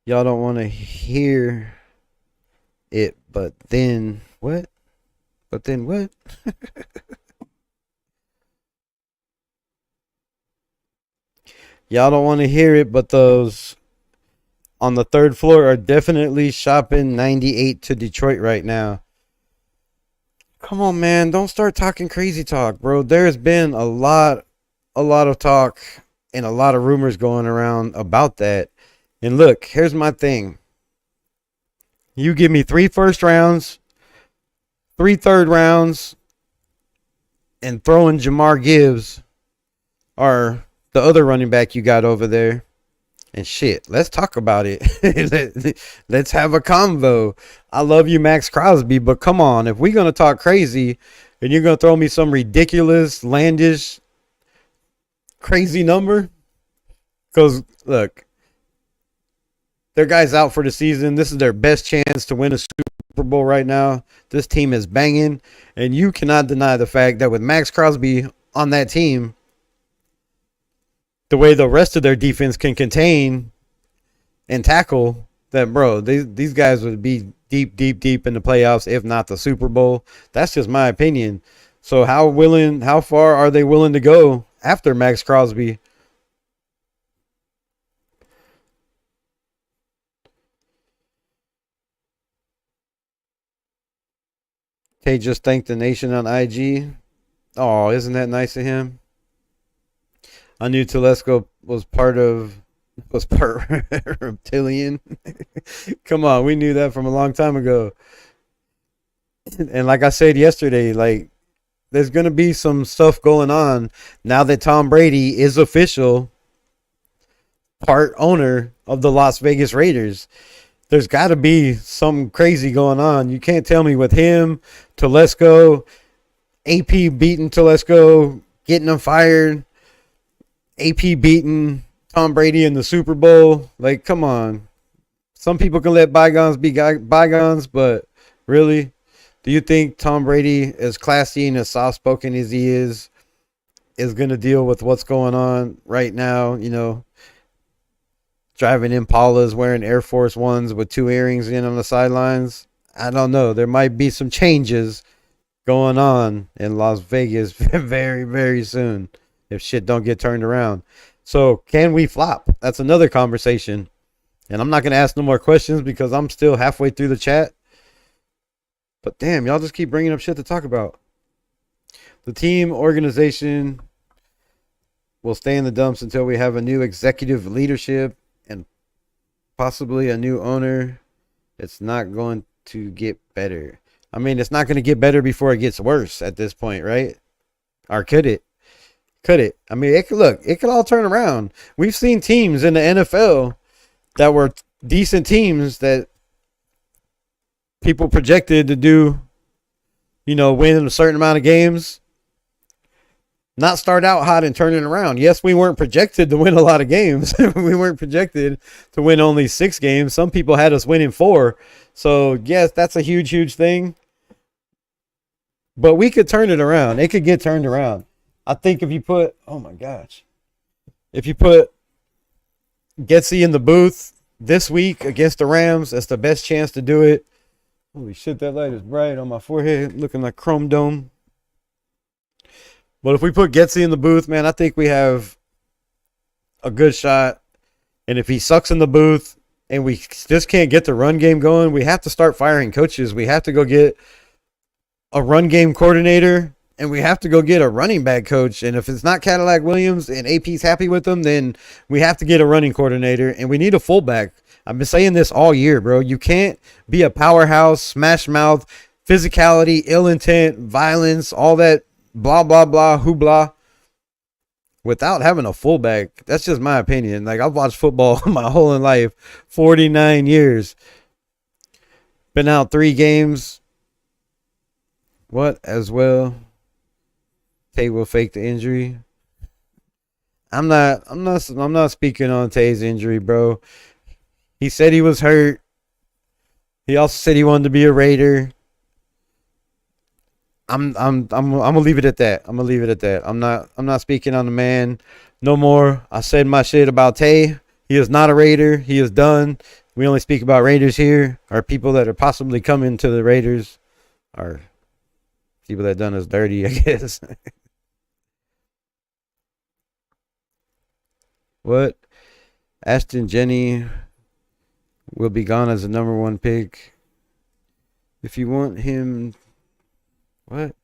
Y'all don't want to hear it, but then what? But then what? Y'all don't want to hear it, but those on the third floor are definitely shopping 98 to Detroit right now. Come on, man. Don't start talking crazy talk, bro. There's been a lot of talk and a lot of rumors going around about that. And look, here's my thing. You give me 3 first rounds, 3 third rounds, and throwing Jamar Gibbs or the other running back you got over there. And shit, let's talk about it. Let's have a convo. I love you, Max Crosby, but come on. If we're going to talk crazy and you're going to throw me some ridiculous, landish, crazy number, because, look, their guy's out for the season. This is their best chance to win a Super Bowl right now. This team is banging, and you cannot deny the fact that with Max Crosby on that team, the way the rest of their defense can contain and tackle, that, bro, these guys would be deep in the playoffs, if not the Super Bowl. That's just my opinion. So how far are they willing to go after Max Crosby? Tay just thanked the nation on IG. Oh, isn't that nice of him? I knew Telesco was part reptilian. Come on, we knew that from a long time ago. And like I said yesterday, like, there's going to be some stuff going on now that Tom Brady is official part owner of the Las Vegas Raiders. There's got to be some crazy going on. You can't tell me with him, Telesco, AP beating Telesco, getting him fired, AP beating Tom Brady in the Super Bowl. Like, come on. Some people can let bygones be bygones, but really, do you think Tom Brady, as classy and as soft-spoken as he is going to deal with what's going on right now? You know, driving Impalas, wearing Air Force Ones with 2 earrings in on the sidelines. I don't know. There might be some changes going on in Las Vegas very, very soon if shit don't get turned around. So can we flop? That's another conversation. And I'm not going to ask no more questions because I'm still halfway through the chat. But damn, y'all just keep bringing up shit to talk about. The team organization will stay in the dumps until we have a new executive leadership and possibly a new owner. It's not going to get better. I mean, it's not going to get better before it gets worse at this point, right? Or could it? Could it? I mean, it could all turn around. We've seen teams in the NFL that were decent teams that people projected to do, win a certain amount of games, not start out hot and turn it around. Yes, we weren't projected to win a lot of games. We weren't projected to win only 6 games. Some people had us winning 4. So, yes, that's a huge, huge thing. But we could turn it around. It could get turned around. I think if you put Getsy in the booth this week against the Rams, that's the best chance to do it. Holy shit, that light is bright on my forehead, looking like Chrome Dome. But if we put Getsy in the booth, man, I think we have a good shot. And if he sucks in the booth and we just can't get the run game going, we have to start firing coaches. We have to go get a run game coordinator, and we have to go get a running back coach. And if it's not Cadillac Williams and AP's happy with them, then we have to get a running coordinator, and we need a fullback. I've been saying this all year, bro. You can't be a powerhouse, smash mouth, physicality, ill intent, violence, all that blah, blah, blah, hoopla without having a fullback. That's just my opinion. Like, I've watched football my whole life, 49 years. Been out 3 games. What as well? Tate will fake the injury. I'm not speaking on Tay's injury, bro. He said he was hurt. He also said he wanted to be a Raider. I'm gonna leave it at that. I'm not speaking on the man no more. I said my shit about Tay. He is not a Raider. He is done. We only speak about Raiders here, or people that are possibly coming to the Raiders, or people that done us dirty, I guess. What? Ashton Jenny will be gone as the number 1 pick. If you want him, what?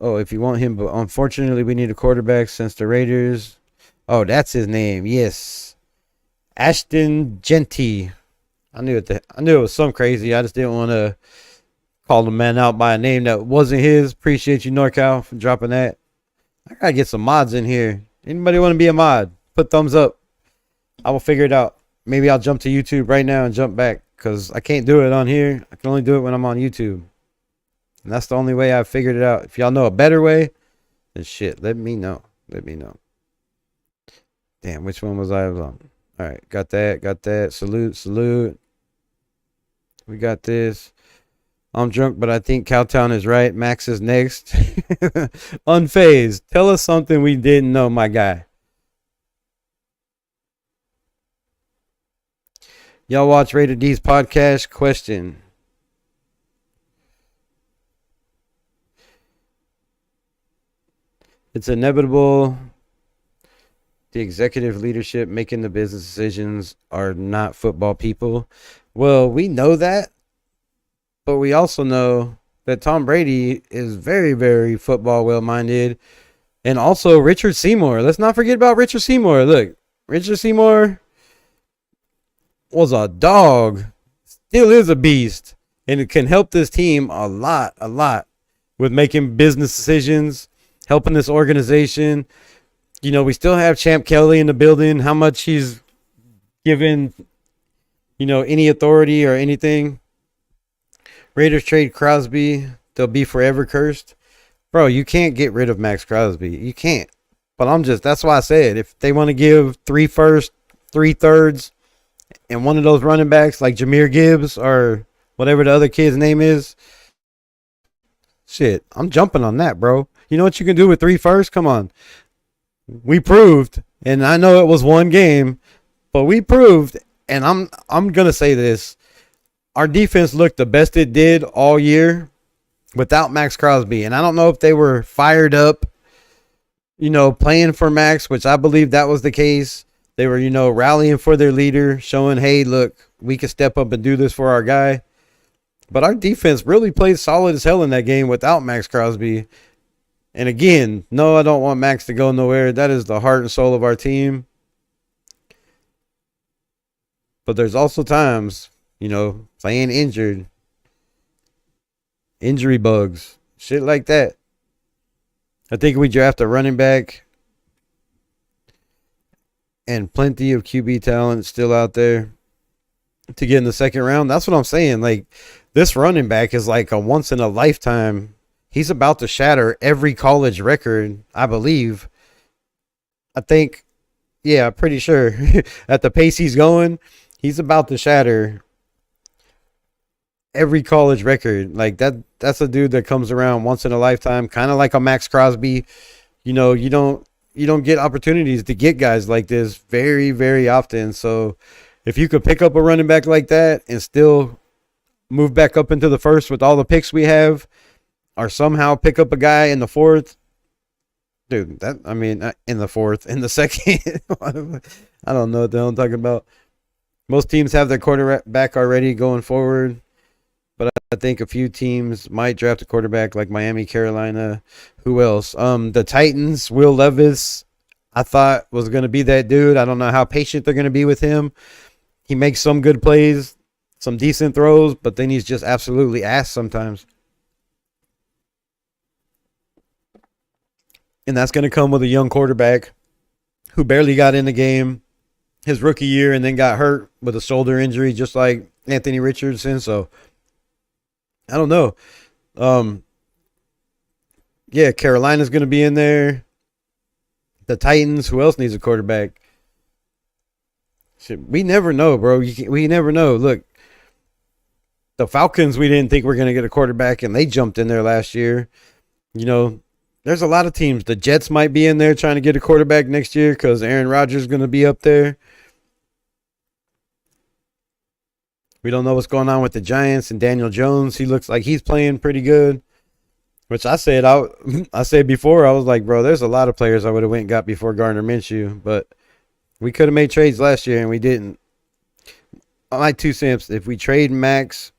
Oh, if you want him, but unfortunately we need a quarterback since the Raiders. Oh, that's his name. Yes, Ashton Genty. I knew it was some crazy. I just didn't want to call the man out by a name that wasn't his. Appreciate you, NorCal, for dropping that. I gotta get some mods in here. Anybody want to be a mod? Put thumbs up. I will figure it out. Maybe I'll jump to YouTube right now and jump back, because I can't do it on here. I can only do it when I'm on YouTube. And that's the only way I've figured it out. If y'all know a better way, then shit, let me know. Damn, which one was I on? All right, got that. Salute. We got this. I'm drunk, but I think Cowtown is right. Max is next. Unfazed. Tell us something we didn't know, my guy. Y'all watch Raider D's podcast? Question. It's inevitable. The executive leadership making the business decisions are not football people. Well, we know that. But we also know that Tom Brady is very, very football well-minded. And also Richard Seymour. Let's not forget about Richard Seymour. Look, Richard Seymour was a dog. Still is a beast. And it can help this team a lot with making business decisions, helping this organization. You know, we still have Champ Kelly in the building. How much he's given, any authority or anything. Raiders trade Crosby. They'll be forever cursed. Bro, you can't get rid of Max Crosby. You can't. But that's why I said, if they want to give 3 firsts, 3 thirds, and one of those running backs like Jahmyr Gibbs or whatever the other kid's name is, shit, I'm jumping on that, bro. You know what you can do with 3 firsts? Come on. We proved, and I know it was one game, but we proved, and I'm going to say this. Our defense looked the best it did all year without Max Crosby. And I don't know if they were fired up, playing for Max, which I believe that was the case. They were, rallying for their leader, showing, hey, look, we can step up and do this for our guy. But our defense really played solid as hell in that game without Max Crosby. And again, no, I don't want Max to go nowhere. That is the heart and soul of our team. But there's also times, playing injured, injury bugs, shit like that. I think we draft a running back and plenty of QB talent still out there to get in the second round. That's what I'm saying. Like, this running back is like a once in a lifetime. He's about to shatter every college record, I believe. I think, I'm pretty sure at the pace he's going, he's about to shatter every college record. Like, that's a dude that comes around once in a lifetime, kind of like a Max Crosby. You don't get opportunities to get guys like this very, very often. So if you could pick up a running back like that and still move back up into the first with all the picks we have, or somehow pick up a guy in the fourth, dude, in the fourth, in the second, I don't know what the hell I'm talking about. Most teams have their quarterback already going forward, but I think a few teams might draft a quarterback like Miami, Carolina. Who else? The Titans, Will Levis, I thought was going to be that dude. I don't know how patient they're going to be with him. He makes some good plays, some decent throws, but then he's just absolutely ass sometimes. And that's going to come with a young quarterback who barely got in the game his rookie year and then got hurt with a shoulder injury, just like Anthony Richardson. So, I don't know. Carolina's going to be in there. The Titans, who else needs a quarterback? Shit, we never know, bro. We never know. Look, the Falcons, we didn't think we were going to get a quarterback, and they jumped in there last year. You know, there's a lot of teams. The Jets might be in there trying to get a quarterback next year because Aaron Rodgers is going to be up there. We don't know what's going on with the Giants and Daniel Jones. He looks like he's playing pretty good. Which I said before, I was like, bro, there's a lot of players I would have went and got before Gardner Minshew, but we could have made trades last year and we didn't. My 2 cents, if we trade Max,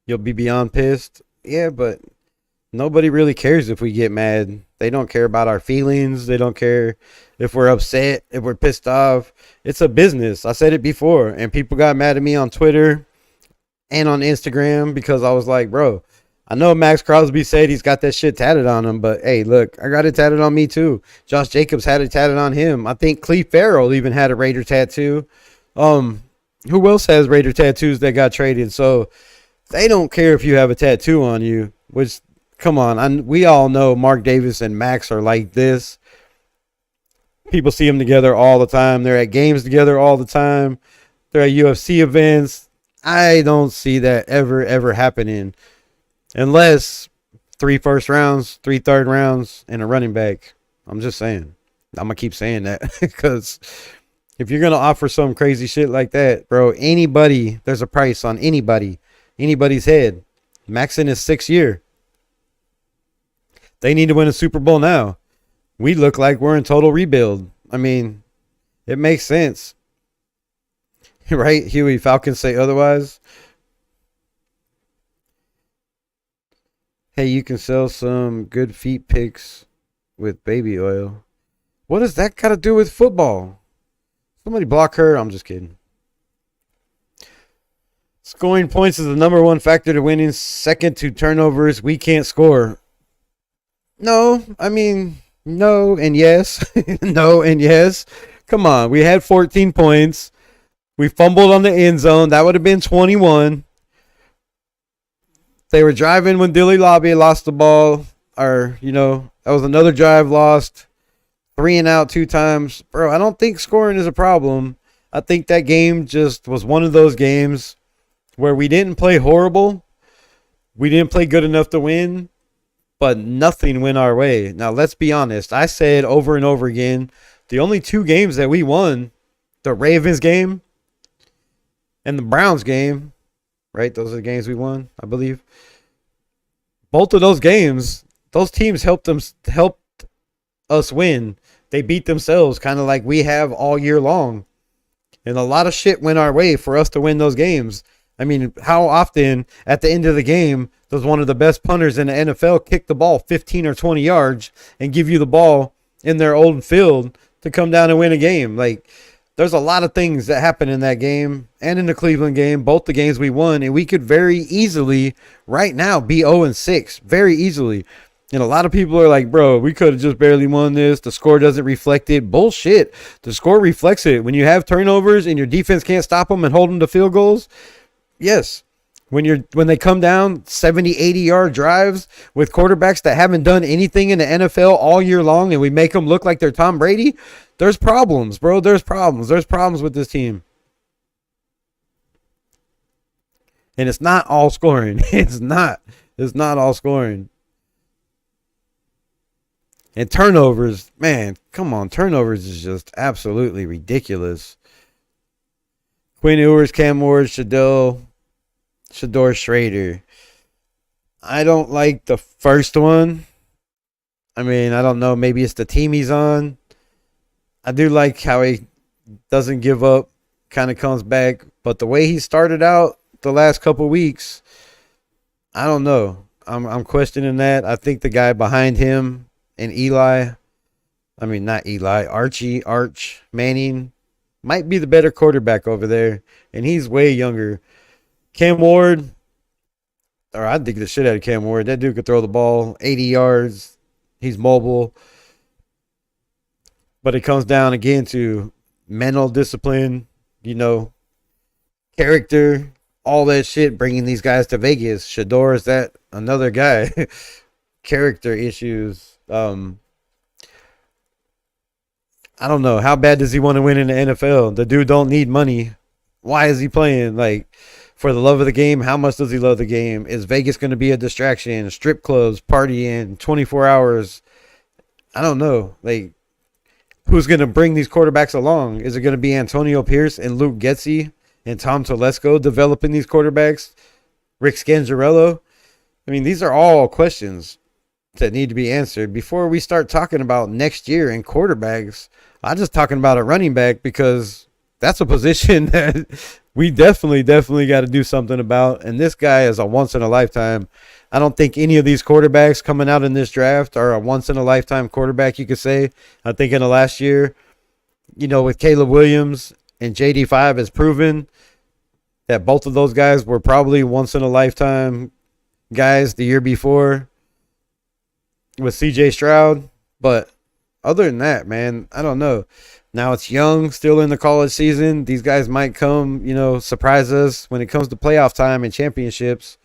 you'll be beyond pissed. Yeah, but nobody really cares if we get mad. They don't care about our feelings. They don't care if we're upset, if we're pissed off. It's a business. I said it before, and people got mad at me on Twitter and on Instagram because I was like, bro, I know Max Crosby said he's got that shit tatted on him, but hey, look, I got it tatted on me too. Josh Jacobs had it tatted on him. I think Cleve Farrell even had a Raider tattoo. Who else has Raider tattoos that got traded? So they don't care if you have a tattoo on you, which, come on, we all know Mark Davis and Max are like this. People see them together all the time. They're at games together all the time. They're at UFC events. I don't see that ever happening. Unless 3 first rounds, 3 third rounds, and a running back. I'm just saying. I'm going to keep saying that. Because if you're going to offer some crazy shit like that, bro, anybody, there's a price on anybody. Anybody's head. Max in his 6th year. They need to win a Super Bowl now. We look like we're in total rebuild. I mean, it makes sense. Right, Huey? Falcons say otherwise. Hey, you can sell some good feet pics with baby oil. What does that got to do with football? Somebody block her. I'm just kidding. Scoring points is the number 1 factor to winning. Second to turnovers. We can't score. No, I mean, no and yes. No and yes. Come on. We had 14 points. We fumbled on the end zone. That would have been 21. They were driving when Dilly Lobby lost the ball. Or, that was another drive lost. 3 and out 2 times. Bro, I don't think scoring is a problem. I think that game just was one of those games where we didn't play horrible. We didn't play good enough to win. But nothing went our way. Now, let's be honest. I said over and over again, the only 2 games that we won, the Ravens game and the Browns game, right? Those are the games we won, I believe. Both of those games, those teams helped us win. They beat themselves kind of like we have all year long. And a lot of shit went our way for us to win those games. I mean, how often at the end of the game does one of the best punters in the NFL kick the ball 15 or 20 yards and give you the ball in their own field to come down and win a game? Like, there's a lot of things that happen in that game and in the Cleveland game, both the games we won, and we could very easily right now be 0-6, very easily. And a lot of people are like, bro, we could have just barely won this. The score doesn't reflect it. Bullshit. The score reflects it. When you have turnovers and your defense can't stop them and hold them to field goals, yes. When they come down 70, 80-yard drives with quarterbacks that haven't done anything in the NFL all year long and we make them look like they're Tom Brady, there's problems, bro. There's problems. There's problems with this team. And it's not all scoring. It's not all scoring. And turnovers, man, come on. Turnovers is just absolutely ridiculous. Quinn Ewers, Cam Ward, Shador Schrader. I don't like the first one. I mean, I don't know. Maybe it's the team he's on. I do like how he doesn't give up, kind of comes back. But the way he started out the last couple weeks, I don't know. I'm questioning that. I think the guy behind him and Arch Manning might be the better quarterback over there. And he's way younger. Cam Ward, or I'd dig the shit out of Cam Ward. That dude could throw the ball 80 yards. He's mobile. But it comes down again to mental discipline, character, all that shit, bringing these guys to Vegas. Shador is that another guy. Character issues. I don't know. How bad does he want to win in the NFL? The dude don't need money. Why is he playing? Like, for the love of the game, how much does he love the game? Is Vegas going to be a distraction? Strip clubs, partying, 24 hours? I don't know. Like, who's going to bring these quarterbacks along? Is it going to be Antonio Pierce and Luke Getsy and Tom Telesco developing these quarterbacks? Rick Scangarello? I mean, these are all questions that need to be answered before we start talking about next year and quarterbacks. I'm just talking about a running back because that's a position that we definitely got to do something about. And this guy is a once in a lifetime. I don't think any of these quarterbacks coming out in this draft are a once in a lifetime quarterback, you could say. I think in the last year, with Caleb Williams and JD5 has proven that both of those guys were probably once in a lifetime guys the year before with CJ Stroud. But other than that, man, I don't know. Now it's young, still in the college season. These guys might come, surprise us when it comes to playoff time and championships.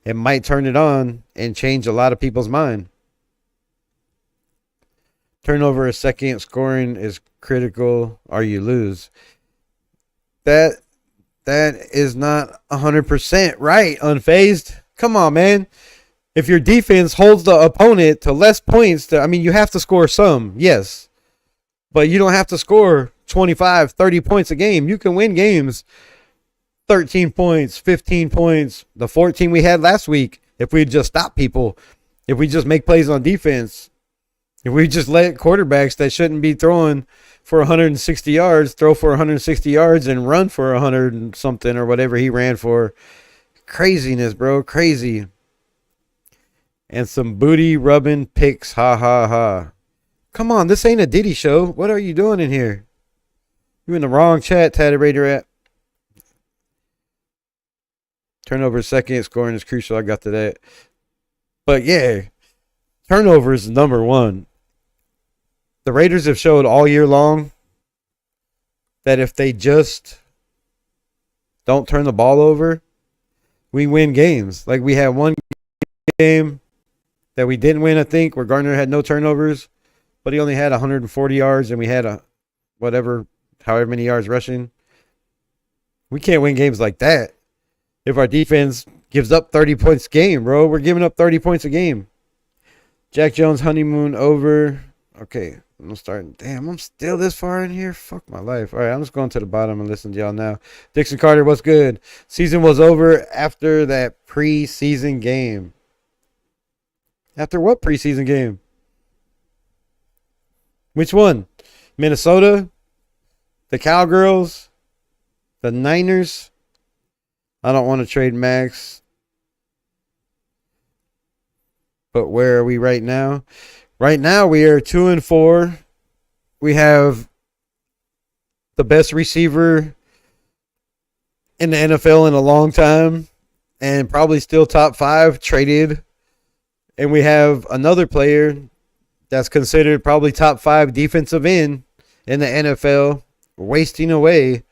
It might turn it on and change a lot of people's mind. Turnover a second, scoring is critical, or you lose. That is not 100% right, unfazed. Come on, man. If your defense holds the opponent to less points, you have to score some, yes. But you don't have to score 25, 30 points a game. You can win games 13 points, 15 points, the 14 we had last week. If we just stop people, if we just make plays on defense, if we just let quarterbacks that shouldn't be throwing for 160 yards, throw for 160 yards and run for 100 and something or whatever he ran for. Craziness, bro. Crazy. And some booty rubbing picks. Ha, ha, ha. Come on, this ain't a Diddy show. What are you doing in here? You in the wrong chat, Tatted Raider app. Turnover second, scoring is crucial. I got to that. But yeah, turnover is number one. The Raiders have showed all year long that if they just don't turn the ball over, we win games. Like we had one game that we didn't win, I think, where Gardner had no turnovers, but he only had 140 yards and we had however many yards rushing. We can't win games like that if our defense gives up 30 points a game, bro. We're giving up 30 points a game. Jack Jones honeymoon over. Okay, I'm starting. Damn, I'm still this far in here. Fuck my life. All right, I'm just going to the bottom and listening to y'all now. Dixon Carter, what's good? Season was over after that preseason game. After what preseason game? Which one? Minnesota? The Cowgirls? The Niners? I don't want to trade Max. But where are we right now? Right now we are 2-4. We have the best receiver in the NFL in a long time and probably still top 5 traded. And we have another player that's considered probably top 5 defensive end in the NFL wasting away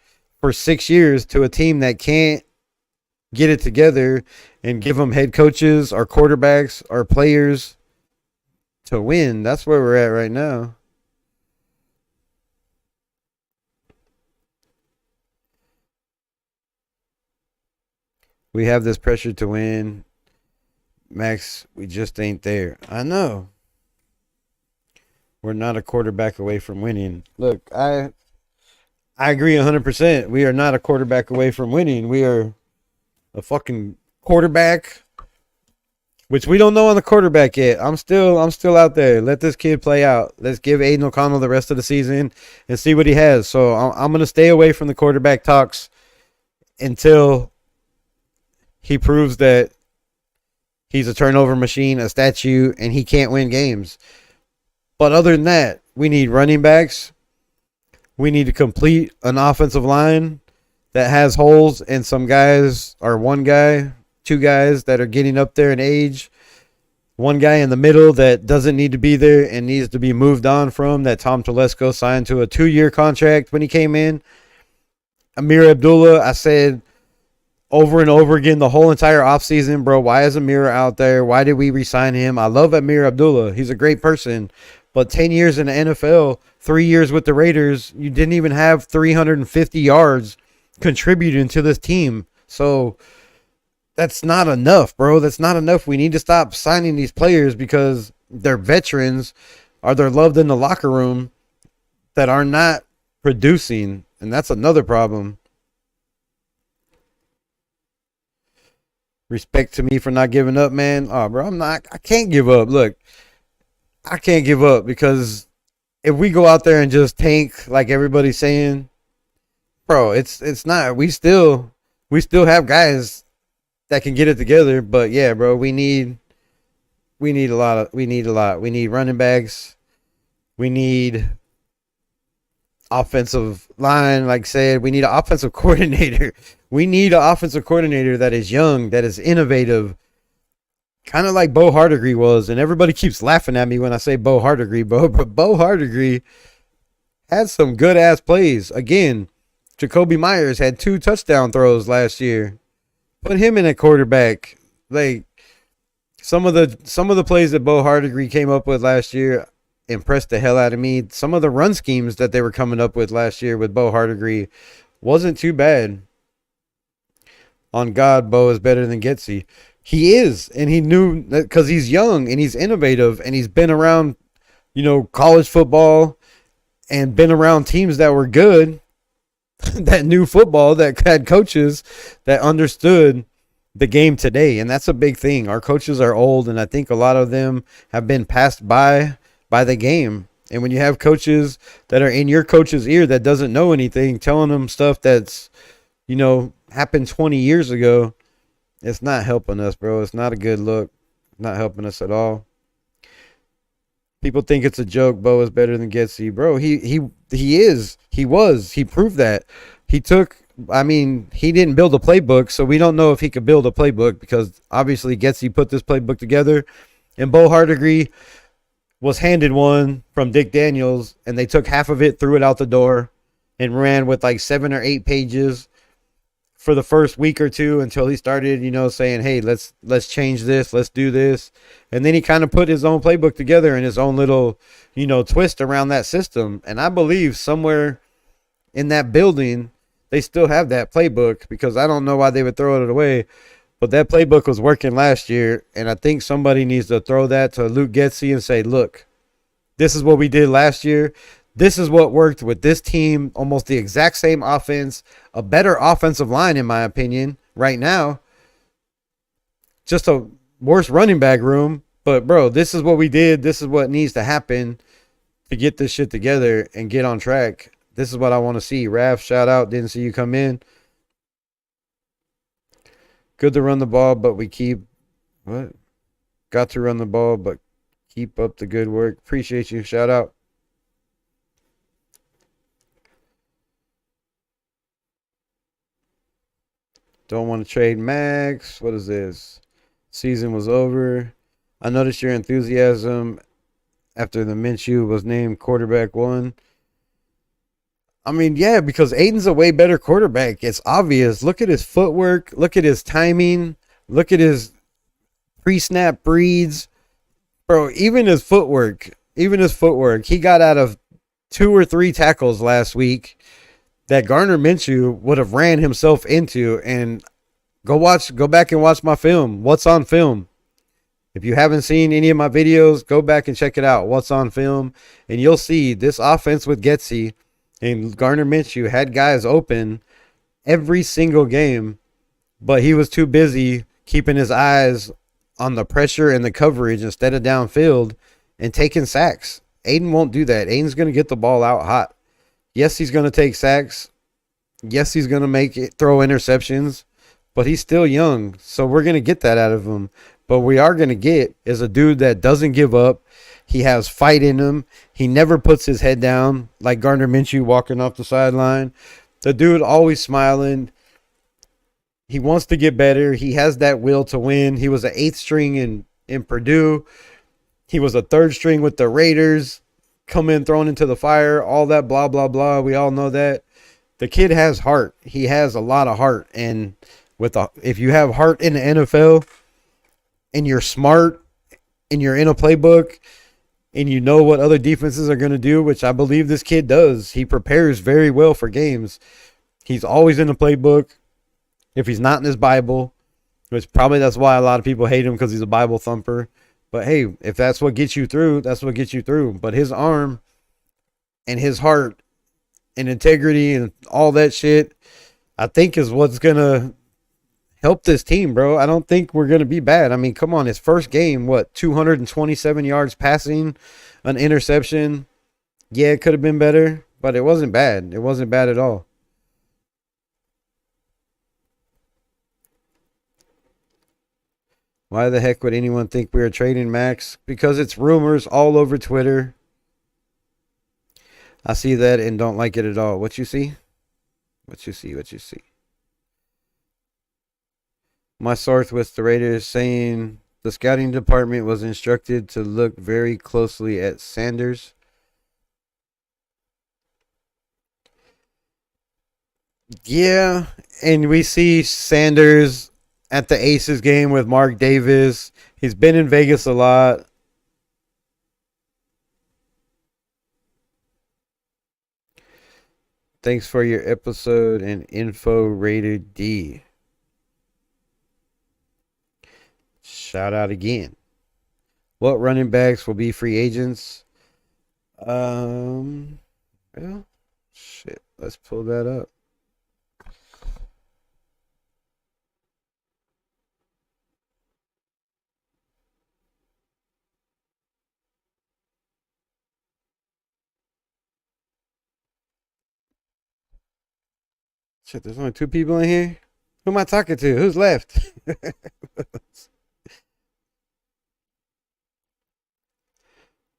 for 6 years to a team that can't get it together and give them head coaches or quarterbacks or players to win. That's where we're at right now. We have this pressure to win. Max, we just ain't there. I know. We're not a quarterback away from winning. Look, I agree 100%. We are not a quarterback away from winning. We are a fucking quarterback, which we don't know on the quarterback yet. I'm still out there. Let this kid play out. Let's give Aiden O'Connell the rest of the season and see what he has. So I'm going to stay away from the quarterback talks until he proves that he's a turnover machine, a statue, and he can't win games. But other than that, we need running backs. We need to complete an offensive line that has holes, and some guys are one guy, 2 guys that are getting up there in age. One guy in the middle that doesn't need to be there and needs to be moved on from, that Tom Telesco signed to a 2-year contract when he came in. Amir Abdullah, I said over and over again the whole entire offseason, bro, why is Amir out there? Why did we re-sign him? I love Amir Abdullah. He's a great person. But 10 years in the NFL, 3 years with the Raiders, you didn't even have 350 yards contributing to this team. So that's not enough, bro. That's not enough. We need to stop signing these players because they're veterans or they're loved in the locker room that are not producing. And that's another problem. Respect to me for not giving up, man. Oh, bro, I can't give up. Look, I can't give up because if we go out there and just tank like everybody's saying, bro, it's not. We still have guys that can get it together. But yeah, bro, we need a lot. We need running backs. We need offensive line, like I said. We need an offensive coordinator. We need an offensive coordinator that is young, that is innovative, kind of like Bo Hardegree was. And everybody keeps laughing at me when I say Bo Hardegree, but Bo Hardegree had some good-ass plays. Again, Jacoby Myers had 2 touchdown throws last year. Put him in at quarterback. Like, some of the plays that Bo Hardegree came up with last year impressed the hell out of me. Some of the run schemes that they were coming up with last year with Bo Hardegree wasn't too bad. On God, Bo is better than Getsy. He is, and he knew that because he's young and he's innovative and he's been around, college football and been around teams that were good, that knew football, that had coaches that understood the game today. And that's a big thing. Our coaches are old, and I think a lot of them have been passed by the game. And when you have coaches that are in your coach's ear that doesn't know anything, telling them stuff that's, happened 20 years ago, it's not helping us, bro. It's not a good look. Not helping us at all. People think it's a joke. Bo is better than Getsy, bro. He is. He was. He proved that. He didn't build a playbook, so we don't know if he could build a playbook because obviously Getsy put this playbook together, and Bo Hardegree was handed one from Dick Daniels, and they took half of it, threw it out the door, and ran with like 7 or 8 pages for the first week or two until he started, saying, hey, let's change this, let's do this. And then he kind of put his own playbook together and his own little, twist around that system. And I believe somewhere in that building, they still have that playbook because I don't know why they would throw it away. But that playbook was working last year, and I think somebody needs to throw that to Luke Getsy and say, look, this is what we did last year. This is what worked with this team, almost the exact same offense, a better offensive line, in my opinion, right now. Just a worse running back room. But, bro, this is what we did. This is what needs to happen to get this shit together and get on track. This is what I want to see. Raph, shout out. Didn't see you come in. Good to run the ball, but we keep... What? Got to run the ball, but keep up the good work. Appreciate you. Shout out. Don't want to trade Max. What is this? Season was over. I noticed your enthusiasm after the Minshew was named quarterback 1. Yeah, because Aiden's a way better quarterback. It's obvious. Look at his footwork. Look at his timing. Look at his pre-snap reads. Bro, even his footwork. He got out of 2 or 3 tackles last week that Gardner Minshew would have ran himself into. And go back and watch my film. What's on film? If you haven't seen any of my videos, go back and check it out. What's on film? And you'll see this offense with Getsy and Gardner Minshew had guys open every single game, but he was too busy keeping his eyes on the pressure and the coverage instead of downfield and taking sacks. Aiden won't do that. Aiden's going to get the ball out hot. Yes, he's going to take sacks. Yes, he's going to throw interceptions, but he's still young, so we're going to get that out of him. But we are going to get is a dude that doesn't give up. He has fight in him. He never puts his head down like Gardner Minshew walking off the sideline. The dude always smiling. He wants to get better. He has that will to win. He was an 8th string in Purdue. He was a 3rd string with the Raiders. Come in, thrown into the fire, all that blah, blah, blah. We all know that. The kid has heart. He has a lot of heart. And if you have heart in the NFL and you're smart and you're in a playbook and you know what other defenses are going to do, which I believe this kid does. He prepares very well for games. He's always in the playbook. If he's not in his Bible, which probably that's why a lot of people hate him, because he's a Bible thumper. But hey, if that's what gets you through, that's what gets you through. But his arm and his heart and integrity and all that shit, I think is what's going to help this team, bro. I don't think we're going to be bad. I mean, come on. His first game, 227 yards passing, an interception. Yeah, it could have been better, but it wasn't bad. It wasn't bad at all. Why the heck would anyone think we are trading Max? Because it's rumors all over Twitter. I see that and don't like it at all. What you see? What you see? What you see? My source with the Raiders saying the scouting department was instructed to look very closely at Sanders. Yeah, and we see Sanders at the Aces game with Mark Davis. He's been in Vegas a lot. Thanks for your episode and info, Raider D. Shout out again. What running backs will be free agents? Well, shit. Let's pull that up. Shit, there's only 2 people in here. Who am I talking to? Who's left?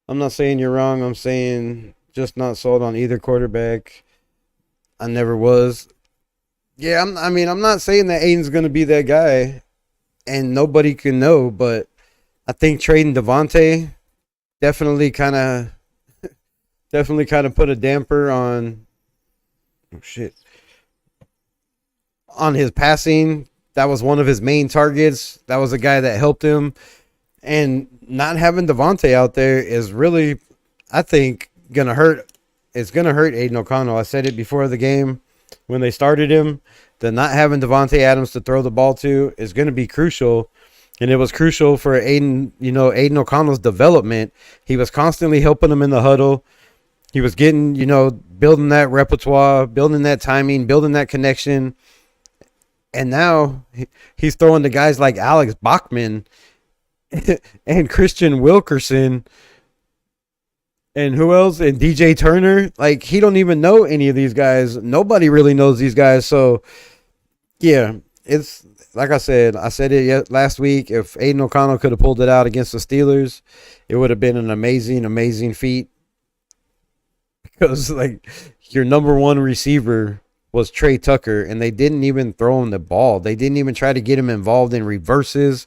I'm not saying you're wrong. I'm saying just not sold on either quarterback. I never was. Yeah, I'm not saying that Aiden's going to be that guy, and nobody can know, but I think trading Devontae definitely kind of put a damper on on his passing. That was one of his main targets. That was a guy that helped him. And not having Devontae out there is really, I think, going to hurt. It's going to hurt Aiden O'Connell. I said it before the game when they started him. That not having Devontae Adams to throw the ball to is going to be crucial. And it was crucial for Aiden O'Connell's development. He was constantly helping him in the huddle. He was getting, building that repertoire, building that timing, building that connection. And now he's throwing to guys like Alex Bachman and Christian Wilkerson and who else? And DJ Turner. Like, he don't even know any of these guys. Nobody really knows these guys. So, yeah, it's like I said it last week. If Aiden O'Connell could have pulled it out against the Steelers, it would have been an amazing, amazing feat. Because, like, your number one receiver was Trey Tucker, and they didn't even throw him the ball. They didn't even try to get him involved in reverses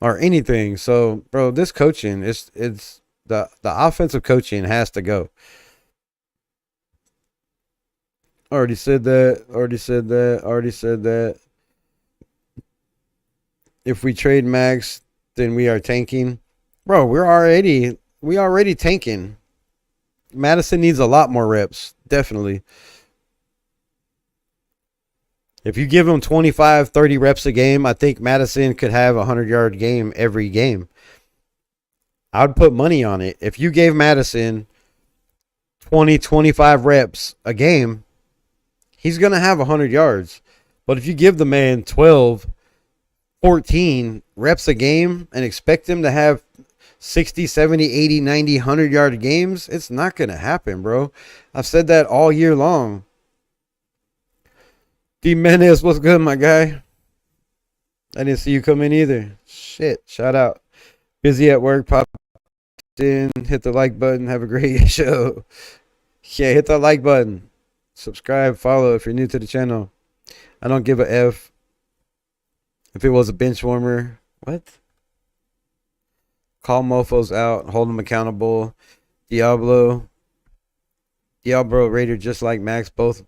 or anything. So, bro, this coaching, it's the offensive coaching has to go. Already said that. If we trade Max, then we are tanking. Bro, we already tanking. Madison needs a lot more reps, definitely. If you give him 25, 30 reps a game, I think Madison could have a 100-yard game every game. I would put money on it. If you gave Madison 20, 25 reps a game, he's going to have 100 yards. But if you give the man 12, 14 reps a game and expect him to have 60, 70, 80, 90, 100-yard games, it's not going to happen, bro. I've said that all year long. D Menace, what's good, my guy? I didn't see you come in either. Shit, shout out. Busy at work, pop in, hit the like button, have a great show. Yeah, hit that like button. Subscribe, follow if you're new to the channel. I don't give a F if it was a bench warmer. What? Call mofos out, hold them accountable. Diablo Raider, just like Max, both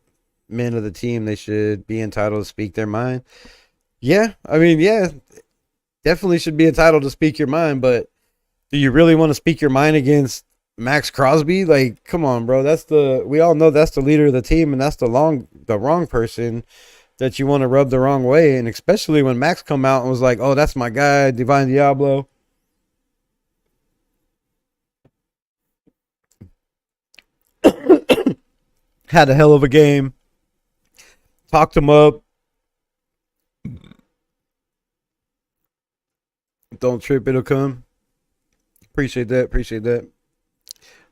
men of the team, they should be entitled to speak their mind. Yeah, definitely should be entitled to speak your mind, but do you really want to speak your mind against Max Crosby, like, come on, bro. We all know that's the leader of the team, and that's the wrong person that you want to rub the wrong way. And especially when Max come out and was like, oh, that's my guy, Divine Diablo. Had a hell of a game. Talked him up. Don't trip, it'll come. Appreciate that.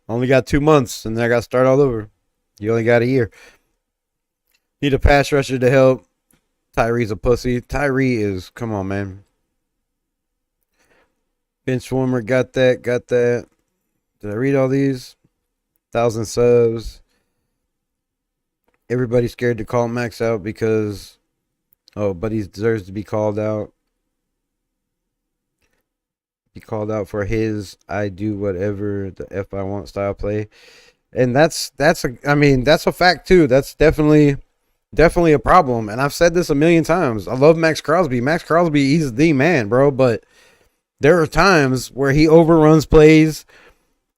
Only got 2 months, and then I got to start all over. You only got a year. Need a pass rusher to help. Tyree's a pussy. Tyree is, come on, man. Bench warmer, got that. Did I read all these? 1,000 subs. Everybody's scared to call Max out because, but he deserves to be called out. Be called out for his I do whatever the F I want style play. And that's a fact too. That's definitely a problem. And I've said this a million times. I love Max Crosby. Max Crosby, he's the man, bro. But there are times where he overruns plays,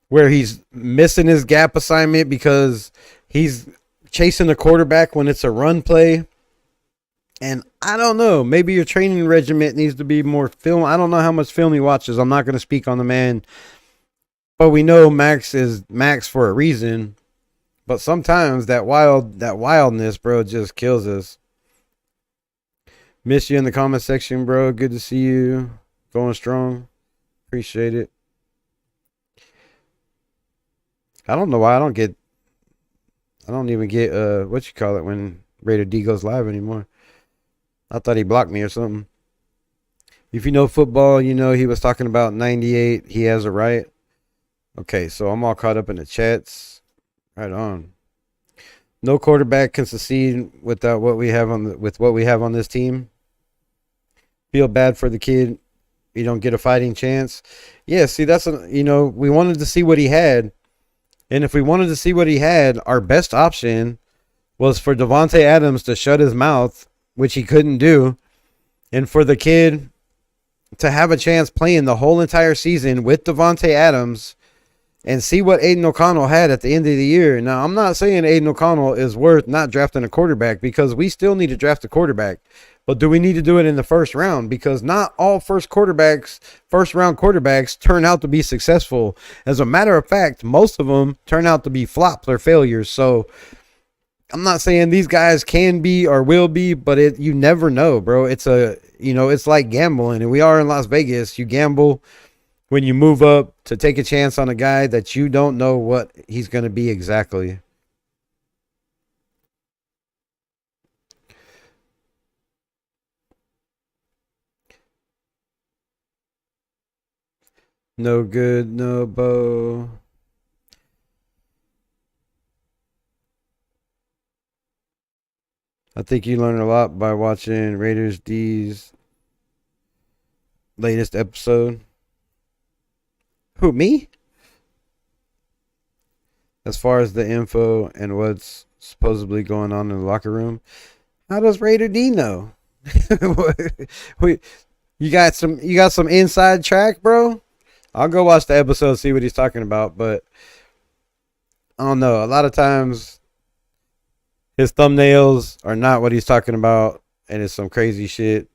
where he's missing his gap assignment because he's chasing the quarterback when it's a run play. And I don't know, maybe your training regiment needs to be more film. I don't know how much film he watches. I'm not going to speak on the man. But we know Max is Max for a reason. But sometimes that wildness, bro, just kills us. Miss you in the comment section, bro. Good to see you. Going strong. Appreciate it. I don't know why I don't even get what you call it when Raider D goes live anymore. I thought he blocked me or something. If you know football, you know he was talking about 98. He has a right. Okay, so I'm all caught up in the chats. Right on. No quarterback can succeed without what we have on this team. Feel bad for the kid. You don't get a fighting chance. Yeah, see, we wanted to see what he had. And if we wanted to see what he had, our best option was for Davante Adams to shut his mouth, which he couldn't do, and for the kid to have a chance playing the whole entire season with Davante Adams and see what Aiden O'Connell had at the end of the year. Now, I'm not saying Aiden O'Connell is worth not drafting a quarterback because we still need to draft a quarterback. But do we need to do it in the first round? Because not all first round quarterbacks turn out to be successful. As a matter of fact, most of them turn out to be flops or failures. So I'm not saying these guys can be or will be, but you never know, bro. It's like gambling, and we are in Las Vegas. You gamble when you move up to take a chance on a guy that you don't know what he's going to be exactly. No good, no bow. I think you learn a lot by watching Raiders D's latest episode. Who, me? As far as the info and what's supposedly going on in the locker room, how does Raider D know? You got some inside track, bro? I'll go watch the episode, see what he's talking about, but I don't know. A lot of times his thumbnails are not what he's talking about, and it's some crazy shit.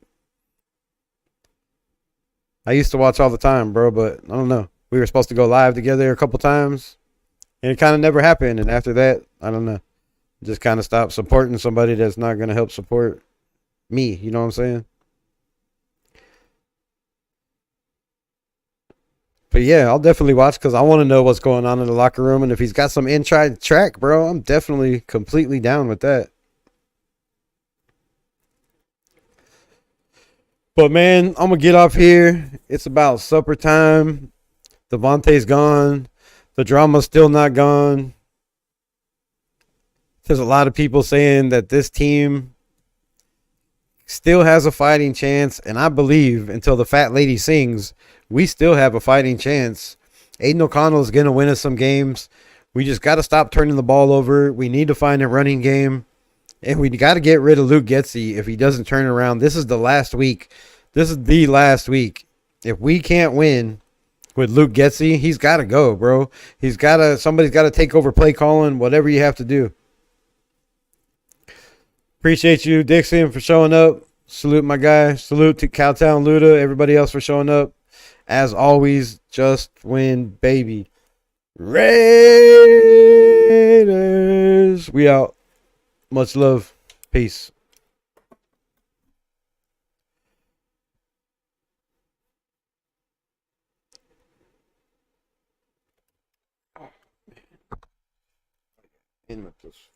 I used to watch all the time, bro, but I don't know. We were supposed to go live together a couple times, and it kind of never happened. And after that, I don't know. Just kind of stopped supporting somebody that's not going to help support me. You know what I'm saying? But yeah, I'll definitely watch because I want to know what's going on in the locker room. And if he's got some inside track, bro, I'm definitely completely down with that. But man, I'm going to get off here. It's about supper time. Davante's gone. The drama's still not gone. There's a lot of people saying that this team still has a fighting chance. And I believe until the fat lady sings, we still have a fighting chance. Aiden O'Connell is going to win us some games. We just got to stop turning the ball over. We need to find a running game. And we got to get rid of Luke Getsy if he doesn't turn around. This is the last week. This is the last week. If we can't win with Luke Getsy. He's got to go, bro. Somebody's got to take over play calling, whatever you have to do. Appreciate you, Dixon, for showing up. Salute my guy. Salute to Cowtown Luda, everybody else for showing up. As always, just win, baby. Raiders. We out. Much love. Peace. In with this.